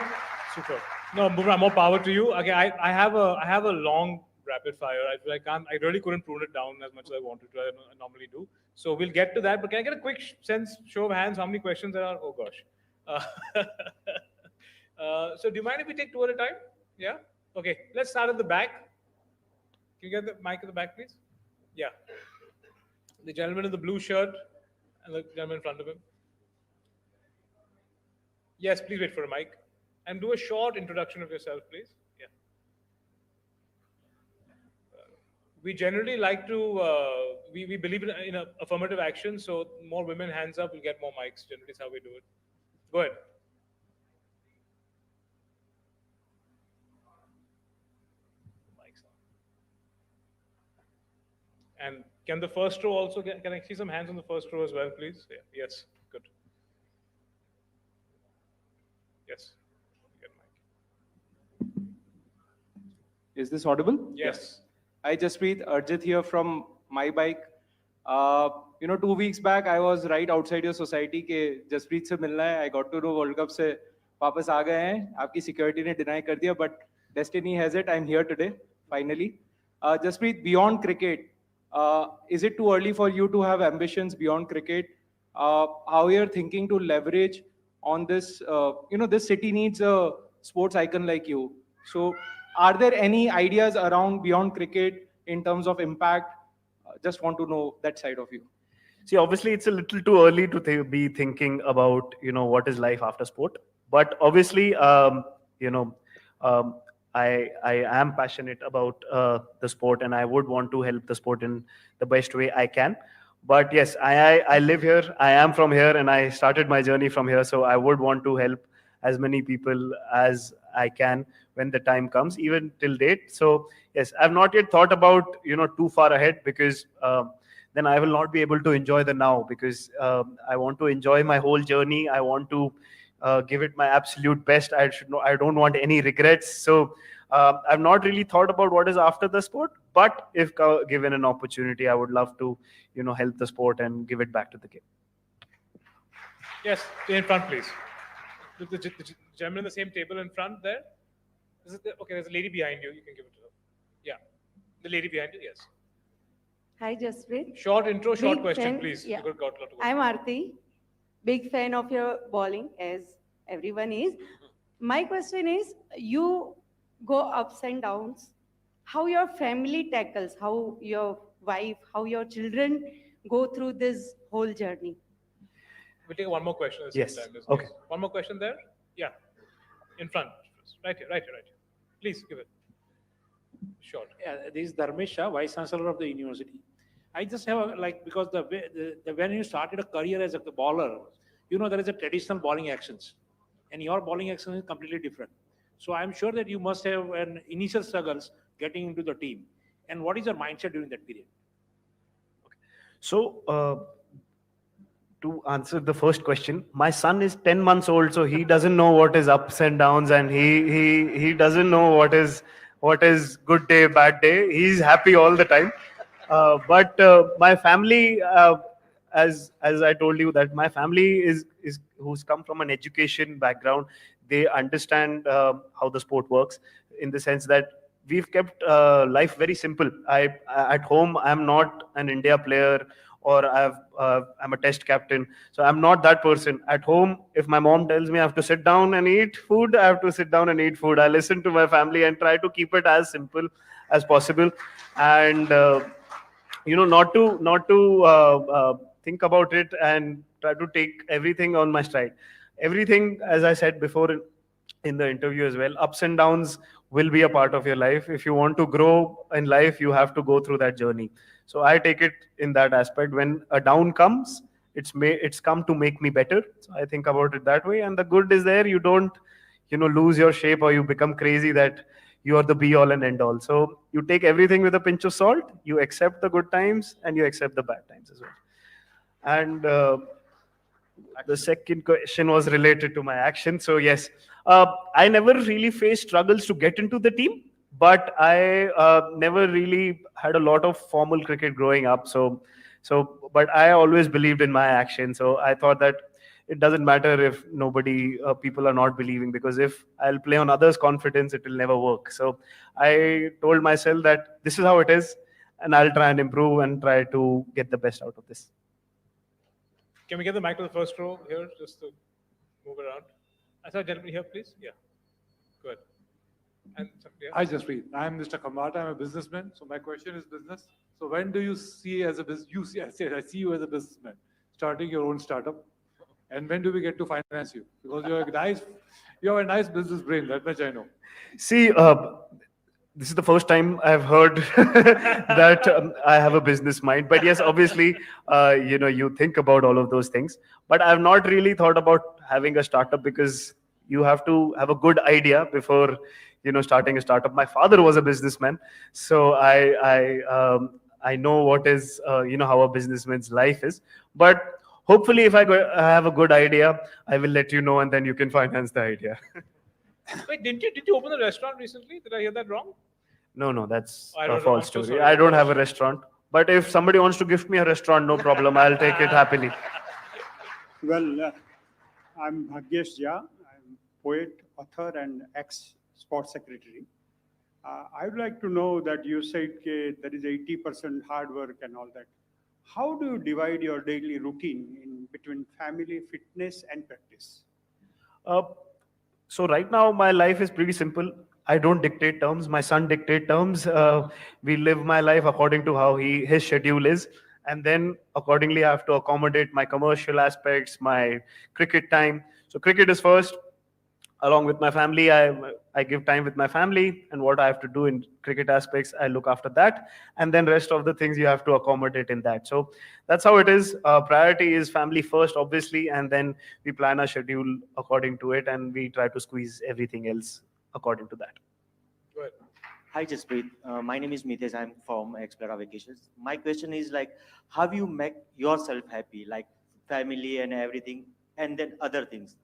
Super. No, Bumrah, more power to you. Okay, I have a long rapid fire. I really couldn't prune it down as much as I wanted to. I normally do. So we'll get to that. But can I get a quick show of hands? How many questions there are? Oh gosh. Uh, so do you mind if we take two at a time? Yeah. Okay. Let's start at the back. Can you get the mic at the back, please? Yeah. The gentleman in the blue shirt and the gentleman in front of him. Yes, please wait for a mic. And do a short introduction of yourself, please. Yeah. We generally like to, we believe in a affirmative action, so more women hands up, we'll get more mics. Generally, is how we do it. Go ahead. Mics on. And can the first row also get, can I see some hands on the first row as well, please? Yeah. Yes, good. Yes. Get mic. Is this audible? Yes. Hi, Jasprit. Arjit here from My Bike. 2 weeks back, I was right outside your society के जसप्रीत से मिलना है. I got to know World Cup से वापस आ गए हैं. आपकी security ने deny कर दिया, but destiny has it. I'm here today, finally. Jasprit, beyond cricket, is it too early for you to have ambitions beyond cricket? How you're thinking to leverage on this? This city needs a sports icon like you. So, are there any ideas around beyond cricket in terms of impact? Just want to know that side of you. See, obviously, it's a little too early to be thinking about, what is life after sport. But obviously, um, I am passionate about the sport, and I would want to help the sport in the best way I can. But yes, I live here. I am from here, and I started my journey from here. So I would want to help as many people as I can when the time comes, even till date. So yes, I've not yet thought about too far ahead, because then I will not be able to enjoy the now, because I want to enjoy my whole journey. I want to give it my absolute best. I don't want any regrets. So I've not really thought about what is after the sport. But if given an opportunity, I would love to help the sport and give it back to the game. Yes, in front, please. The gentleman in the same table in front there. Okay, there's a lady behind you. You can give it to her. Yeah, the lady behind you. Yes. Hi, Jasprit. Short intro, short Big question, fan. please. Yeah. You got a lot to go. I'm Aarti. Big fan of your bowling, as everyone is. My question is, you go ups and downs. How your family tackles, how your wife, how your children go through this whole journey? We'll take one more question at the Yes. same time. Okay. One more question there. Yeah. In front. Right here. Please give it. Short. Yeah, this is Dharmesh Shah, Vice Chancellor of the university. I just have because when you started a career as a bowler, there is a traditional bowling actions, and your bowling action is completely different. So I'm sure that you must have an initial struggles getting into the team. And what is your mindset during that period? So, to answer the first question, my son is 10 months old, so he doesn't know what is ups and downs, and he doesn't know what is good day, bad day. He's happy all the time. But my family, as I told you, that my family is who's come from an education background. They understand how the sport works, in the sense that we've kept life very simple. At home, I'm not an India player, or I'm a test captain, so I'm not that person. At home, if my mom tells me I have to sit down and eat food, I have to sit down and eat food. I listen to my family and try to keep it as simple as possible. And not to think about it and try to take everything on my stride. Everything, as I said before in the interview as well, ups and downs will be a part of your life. If you want to grow in life, you have to go through that journey. So I take it in that aspect. When a down comes, it's come to make me better. So I think about it that way. And the good is there. You don't lose your shape, or you become crazy that you are the be all and end all. So you take everything with a pinch of salt. You accept the good times and you accept the bad times as well. And the second question was related to my action. So yes, I never really faced struggles to get into the team, but I never really had a lot of formal cricket growing up. But I always believed in my action. So I thought that it doesn't matter if nobody, people are not believing, because if I'll play on others' confidence, it will never work. So I told myself that this is how it is, and I'll try and improve and try to get the best out of this. Can we get the mic to the first row here, just to move around? I saw a gentleman here, please. Yeah, go ahead. And somebody else. Hi, Jasprit. I'm Mr. Kamrat. I'm a businessman. So my question is business. So when do you see as a business? I see you as a businessman starting your own startup. And when do we get to finance you? Because you have a nice business brain. That much I know. See, this is the first time I've heard that I have a business mind. But yes, obviously, you think about all of those things. But I've not really thought about having a startup, because you have to have a good idea before starting a startup. My father was a businessman, so I know what is how a businessman's life is. But hopefully, if I have a good idea, I will let you know, and then you can finance the idea. Wait, did you open a restaurant recently? Did I hear that wrong? No, that's I a don't know. false I'm so story. sorry. I don't have a restaurant. But if somebody wants to gift me a restaurant, no problem. I'll take it happily. Well, I'm Bhagyesh Jha. I'm poet, author, and ex-sports secretary. I would like to know that you said there is 80% hard work and all that. How do you divide your daily routine in between family, fitness, and practice? Uh, so right now, my life is pretty simple. I don't dictate terms. My son dictate terms. We live my life according to how his schedule is, and then accordingly, I have to accommodate my commercial aspects, my cricket time. So cricket is first. Along with my family, I give time with my family, and what I have to do in cricket aspects, I look after that, and then rest of the things you have to accommodate in that. So that's how it is. Priority is family first, obviously, and then we plan our schedule according to it, and we try to squeeze everything else according to that. Go ahead. Hi, Jasprit. My name is Mitesh. I'm from Explora Vacations. My question is like, how you make yourself happy, like family and everything, and then other things?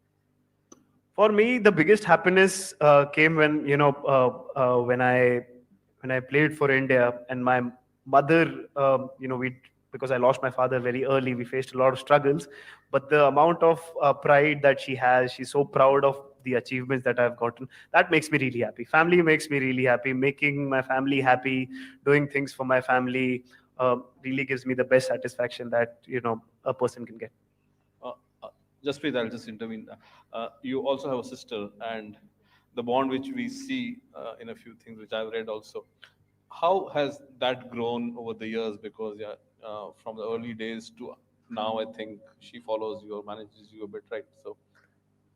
For me, the biggest happiness came when when I played for India, and my mother, we because I lost my father very early, we faced a lot of struggles. But the amount of pride that she has, she's so proud of the achievements that I've gotten. That makes me really happy. Family makes me really happy. Making my family happy, doing things for my family, really gives me the best satisfaction that a person can get. Uh, uh, Jasprit, I'll just intervene. You also have a sister, and the bond which we see in a few things which I've read also. How has that grown over the years? Because from the early days to now, I think she follows you or manages you a bit, right? So,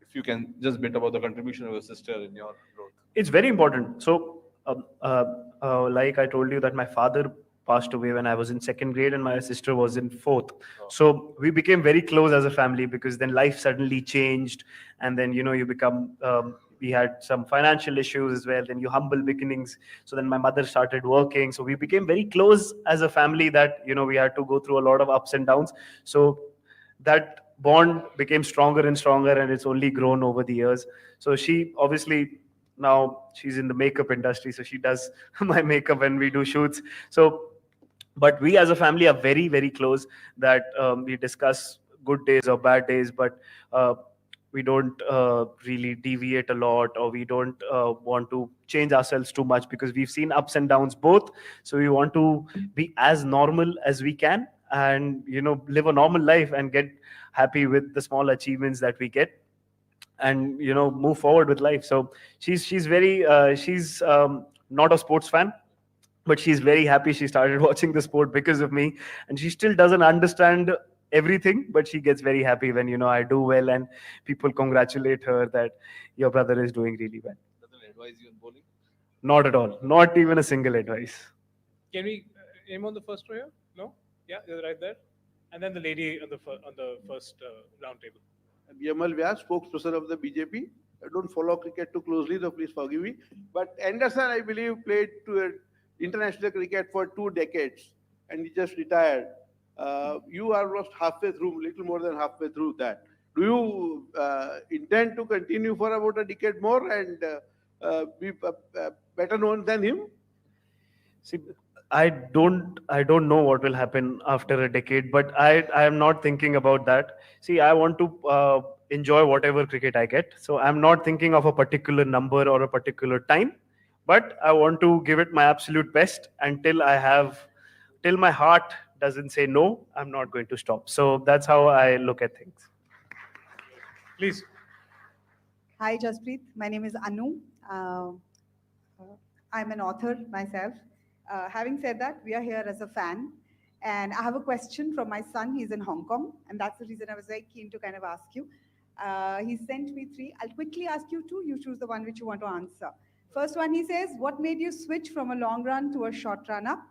if you can just bit about the contribution of your sister in your growth. It's very important. So, like I told you, that my father passed away when I was in second grade, and my sister was in fourth. So we became very close as a family, because then life suddenly changed, and then you become. We had some financial issues as well. Then you humble beginnings. So then my mother started working. So we became very close as a family. That we had to go through a lot of ups and downs. So that bond became stronger and stronger, and it's only grown over the years. So she obviously, now she's in the makeup industry, so she does my makeup when we do shoots. So but we as a family are very, very close, that we discuss good days or bad days. But we don't really deviate a lot, or we don't want to change ourselves too much, because we've seen ups and downs both. So we want to be as normal as we can, and live a normal life and get happy with the small achievements that we get, and move forward with life. So she's very she's not a sports fan, but she's very happy she started watching the sport because of me. And she still doesn't understand everything, but she gets very happy when I do well and people congratulate her that your brother is doing really well. Doesn't advise you on bowling. Not at all, not even a single advice. Can we aim on the first row here? No? Yeah, right there. And then the lady on the first round table. Yamal Vyas, spokesperson of the BJP. I don't follow cricket too closely, so please forgive me. But Anderson, I believe, played to international cricket for 2 decades, and he just retired. You are almost halfway through, little more than halfway through that. Do you intend to continue for about a decade more and be better known than him? See, I don't know what will happen after a decade, but I am not thinking about that. See, I want to enjoy whatever cricket I get. So I'm not thinking of a particular number or a particular time, but I want to give it my absolute best till my heart doesn't say no, I'm not going to stop. So that's how I look at things. Please. Hi, Jasprit. My name is Anu. I'm an author myself. Having said that, we are here as a fan. And I have a question from my son. He's in Hong Kong. And that's the reason I was very keen to kind of ask you. He sent me 3. I'll quickly ask you 2. You choose the one which you want to answer. First one, he says, what made you switch from a long run to a short run up?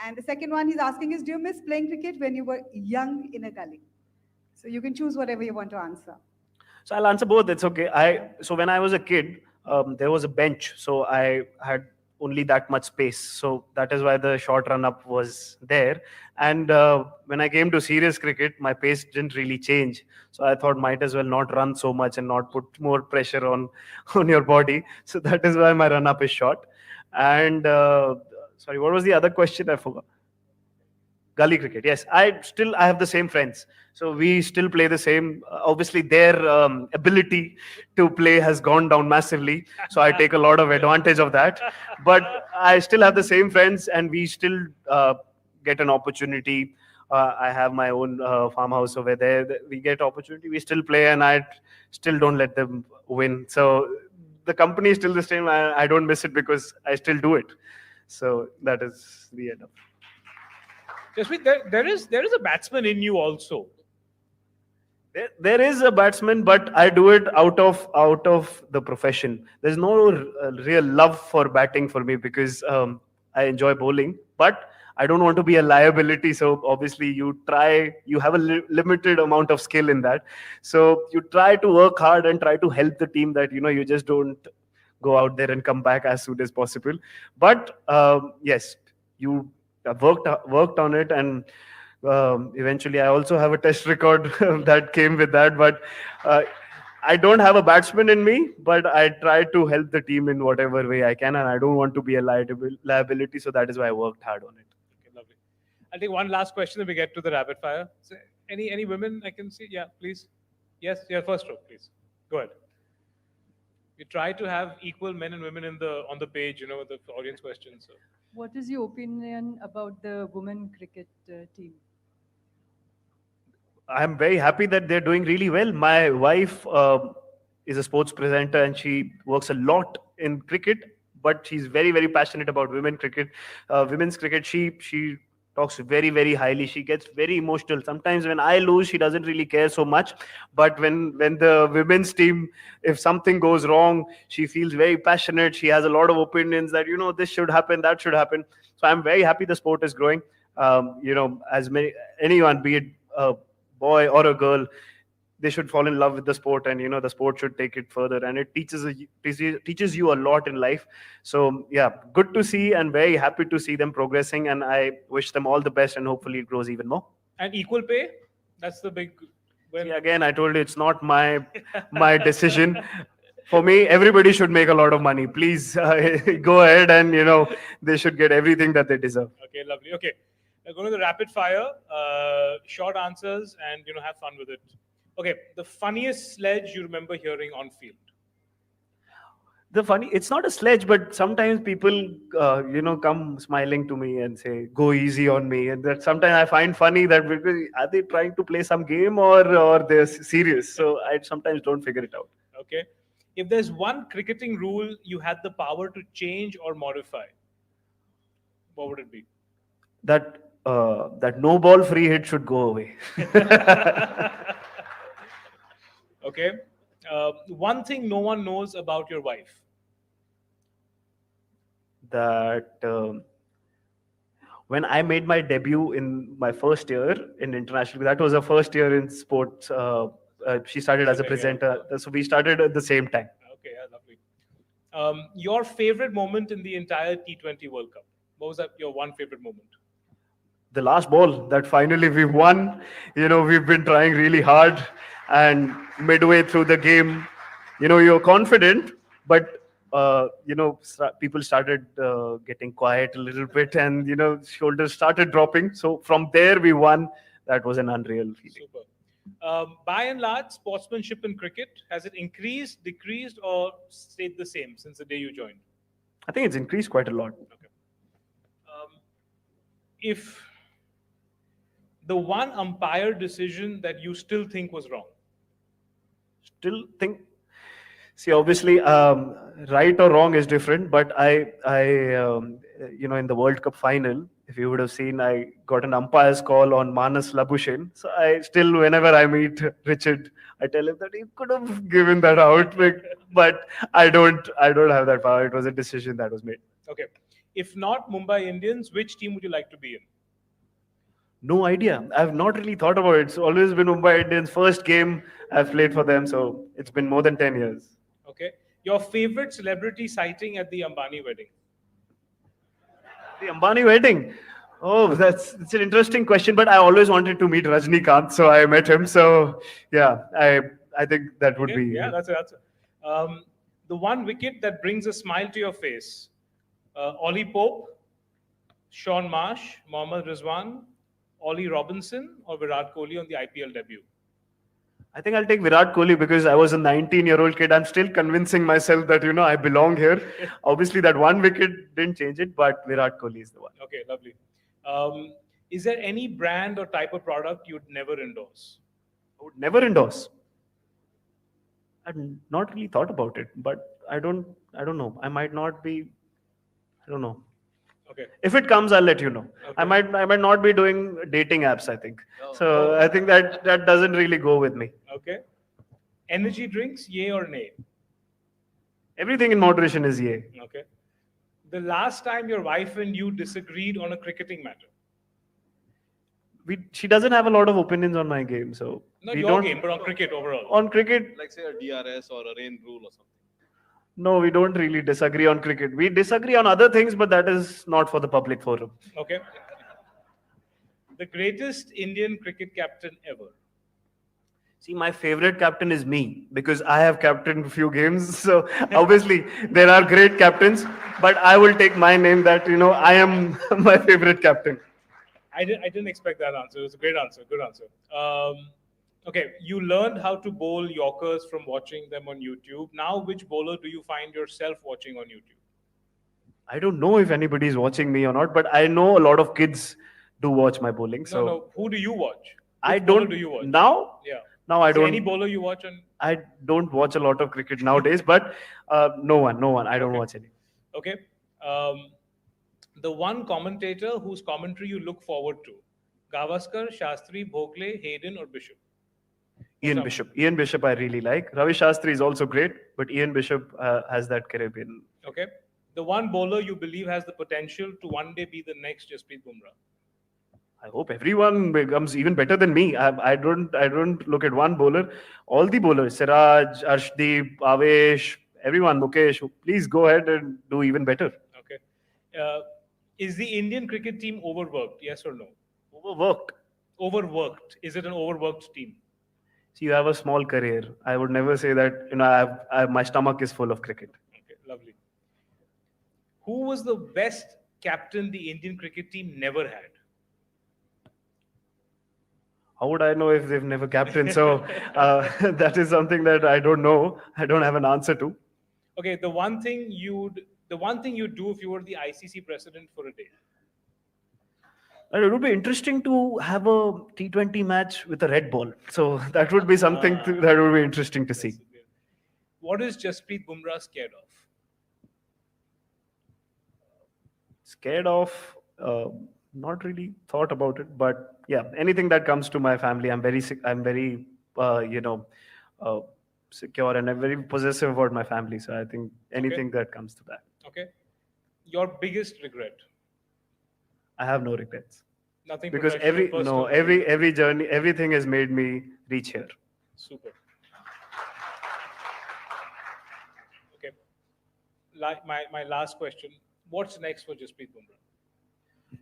And the second one he's asking is, do you miss playing cricket when you were young in a gully? So you can choose whatever you want to answer. So I'll answer both. It's okay. So when I was a kid, there was a bench, so I had only that much space. So that is why the short run up was there. And when I came to serious cricket, my pace didn't really change. So I thought might as well not run so much and not put more pressure on on your body. So that is why my run up is short. And sorry, what was the other question? I forgot. Gully cricket, yes. I have the same friends, so we still play the same. Obviously, their ability to play has gone down massively, so I take a lot of advantage of that. But I still have the same friends, and we still get an opportunity. I have my own farmhouse over there. We get opportunity. We still play, and I still don't let them win. So the company is still the same. I don't miss it because I still do it. So that is the end of it. Jasprit, there is a batsman in you also. There is a batsman, but I do it out of the profession. There's no real love for batting for me because I enjoy bowling, but I don't want to be a liability. So obviously, you have a limited amount of skill in that. So you try to work hard and try to help the team that you just don't go out there and come back as soon as possible. But yes, you worked on it, and eventually I also have a test record that came with that. But I don't have a batsman in me, but I try to help the team in whatever way I can, and I don't want to be a liability. So that is why I worked hard on it. Okay, lovely. I'll take one last question and we get to the rapid fire. So any women I can see? Yeah, please. Yes, yeah, first row, please. Go ahead. We try to have equal men and women on the page, the audience questions. So. What is your opinion about the women cricket team? I'm very happy that they're doing really well. My wife is a sports presenter and she works a lot in cricket, but she's very, very passionate about women's cricket. She talks very, very highly. She gets very emotional. Sometimes when I lose, she doesn't really care so much. But when the women's team, if something goes wrong, she feels very passionate. She has a lot of opinions that, this should happen, that should happen. So I'm very happy the sport is growing. Anyone, be it a boy or a girl, they should fall in love with the sport, and the sport should take it further, and it teaches you a lot in life. So yeah, good to see and very happy to see them progressing, and I wish them all the best, and hopefully it grows even more. And equal pay, that's the big See, again, I told you it's not my decision. For me, everybody should make a lot of money. Please go ahead, and they should get everything that they deserve. Okay, lovely. Okay, going to the rapid fire, short answers, and have fun with it. Okay, the funniest sledge you remember hearing on field. It's not a sledge, but sometimes people, come smiling to me and say, "Go easy on me," and that sometimes I find funny that because are they trying to play some game or they're serious? So I sometimes don't figure it out. Okay, if there's one cricketing rule you had the power to change or modify, what would it be? That no ball free hit should go away. Okay, one thing no one knows about your wife. That when I made my debut in my first year in international, that was her first year in sports. She started as a presenter, so we started at the same time. Okay, yeah, lovely. Your favorite moment in the entire T20 World Cup? What was that? Your one favorite moment? The last ball that finally we won. We've been trying really hard, and midway through the game, you're confident, but people started getting quiet a little bit, and shoulders started dropping. So from there we won. That was an unreal feeling. Super. By and large, sportsmanship in cricket, has it increased, decreased, or stayed the same since the day you joined? I think it's increased quite a lot. Okay. If the one umpire decision that you still think was wrong? Still think. See, obviously, right or wrong is different. But in the World Cup final, if you would have seen, I got an umpire's call on Manas Labuschagne. So I still, whenever I meet Richard, I tell him that he could have given that out, but I don't have that power. It was a decision that was made. Okay. If not Mumbai Indians, which team would you like to be in? No idea. I've not really thought about it. It's always been Mumbai Indians. First game I've played for them, so it's been more than 10 years. Okay. Your favorite celebrity sighting at the Ambani wedding? The Ambani wedding. Oh, that's an interesting question. But I always wanted to meet Rajnikant, so I met him. So yeah, I think that would be. Yeah, that's an answer. The one wicket that brings a smile to your face: Ollie Pope, Sean Marsh, Mohammad Rizwan, Ollie Robinson, or Virat Kohli on the IPL debut? I think I'll take Virat Kohli because I was a 19-year-old kid. I'm still convincing myself that I belong here. Obviously, that one wicket didn't change it, but Virat Kohli is the one. Okay, lovely. Is there any brand or type of product you'd never endorse? I would never endorse. I've not really thought about it, but I don't know. I might not be. I don't know. Okay. If it comes, I'll let you know. Okay. I might not be doing dating apps, I think. So I think that doesn't really go with me. Okay. Energy drinks, yay or nay? Everything in moderation is yay. Okay. The last time your wife and you disagreed on a cricketing matter? She doesn't have a lot of opinions on my game, so Not your game, but on cricket overall. On cricket, Like say a DRS or a rain rule or something. no, we don't really disagree on cricket. We disagree on other things, but that is not for the public forum. Okay. The greatest Indian cricket captain ever? See, my favorite captain is me because I have captained a few games. So obviously there are great captains, but I will take my name that, I am my favorite captain. I didn't expect that answer. It was a great answer. Good answer. Okay, you learned how to bowl Yorkers from watching them on YouTube. Now, which bowler do you find yourself watching on YouTube? I don't know if anybody is watching me or not, but I know a lot of kids do watch my bowling. So No. Who do you watch? I Which bowler don't. do you watch? Now? Yeah. Now I Is there don't. any bowler you watch on? I don't watch a lot of cricket nowadays, but no one. I don't watch any. Okay. The one commentator whose commentary you look forward to: Gavaskar, Shastri, Bhokle, Hayden, or Bishop? Ian Bishop. Ian Bishop I really like. Ravi Shastri is also great, but Ian Bishop has that Caribbean. Okay. The one bowler you believe has the potential to one day be the next Jasprit Bumrah? I hope everyone becomes even better than me. I don't look at one bowler. All the bowlers, Siraj, Arshdeep, Avesh, everyone, Mukesh, please go ahead and do even better. Okay. Is the Indian cricket team overworked? Yes or no? Overworked. Overworked. Is it an overworked team? See, you have a small career. I would never say that, my stomach is full of cricket. Okay, lovely. Who was the best captain the Indian cricket team never had? How would I know if they've never captained? So that is something that I don't know. I don't have an answer to. Okay, the one thing you'd do if you were the ICC president for a day. And it would be interesting to have a T20 match with a red ball. So that would be something that would be interesting to see. What is Jasprit Bumrah scared of? Scared of, not really thought about it, but yeah, anything that comes to my family, I'm very, uh, secure, and I'm very possessive about my family. So I think anything that comes to that. Okay. Your biggest regret? I have no regrets. Nothing Because professional, personal? every journey, everything has made me reach here. Super. Okay. My last question. What's next for Jasprit Bumrah?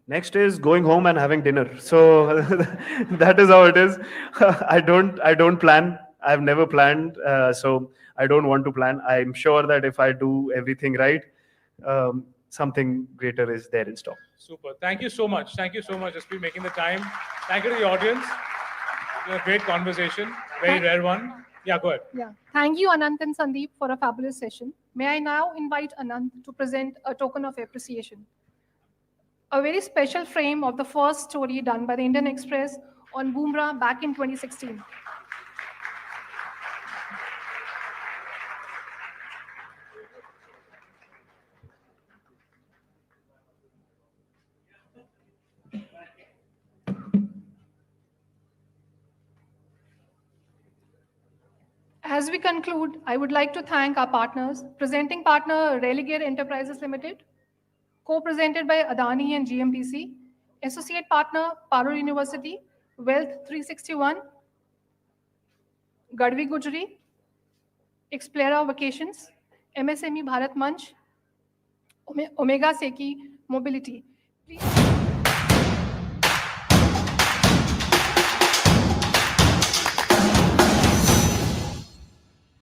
Next is going home and having dinner. So that is how it is. I don't plan. I've never planned. So I don't want to plan. I'm sure that if I do everything right, something greater is there in store. Super. Thank you so much. Thank you so much, Jasprit, making the time. Thank you to the audience. It was a great conversation. Very rare one. Yeah, go ahead. Yeah. Thank you, Anant and Sandeep, for a fabulous session. May I now invite Anant to present a token of appreciation. A very special frame of the first story done by the Indian Express on Bumrah back in 2016. As we conclude, I would like to thank our partners. Presenting partner, Religare Enterprises Limited, co-presented by Adani and GMPC. Associate partner, Parur University, Wealth 361, Gadvi Gujri, Explera Vacations, MSME Bharat Manch, Omega Seki Mobility.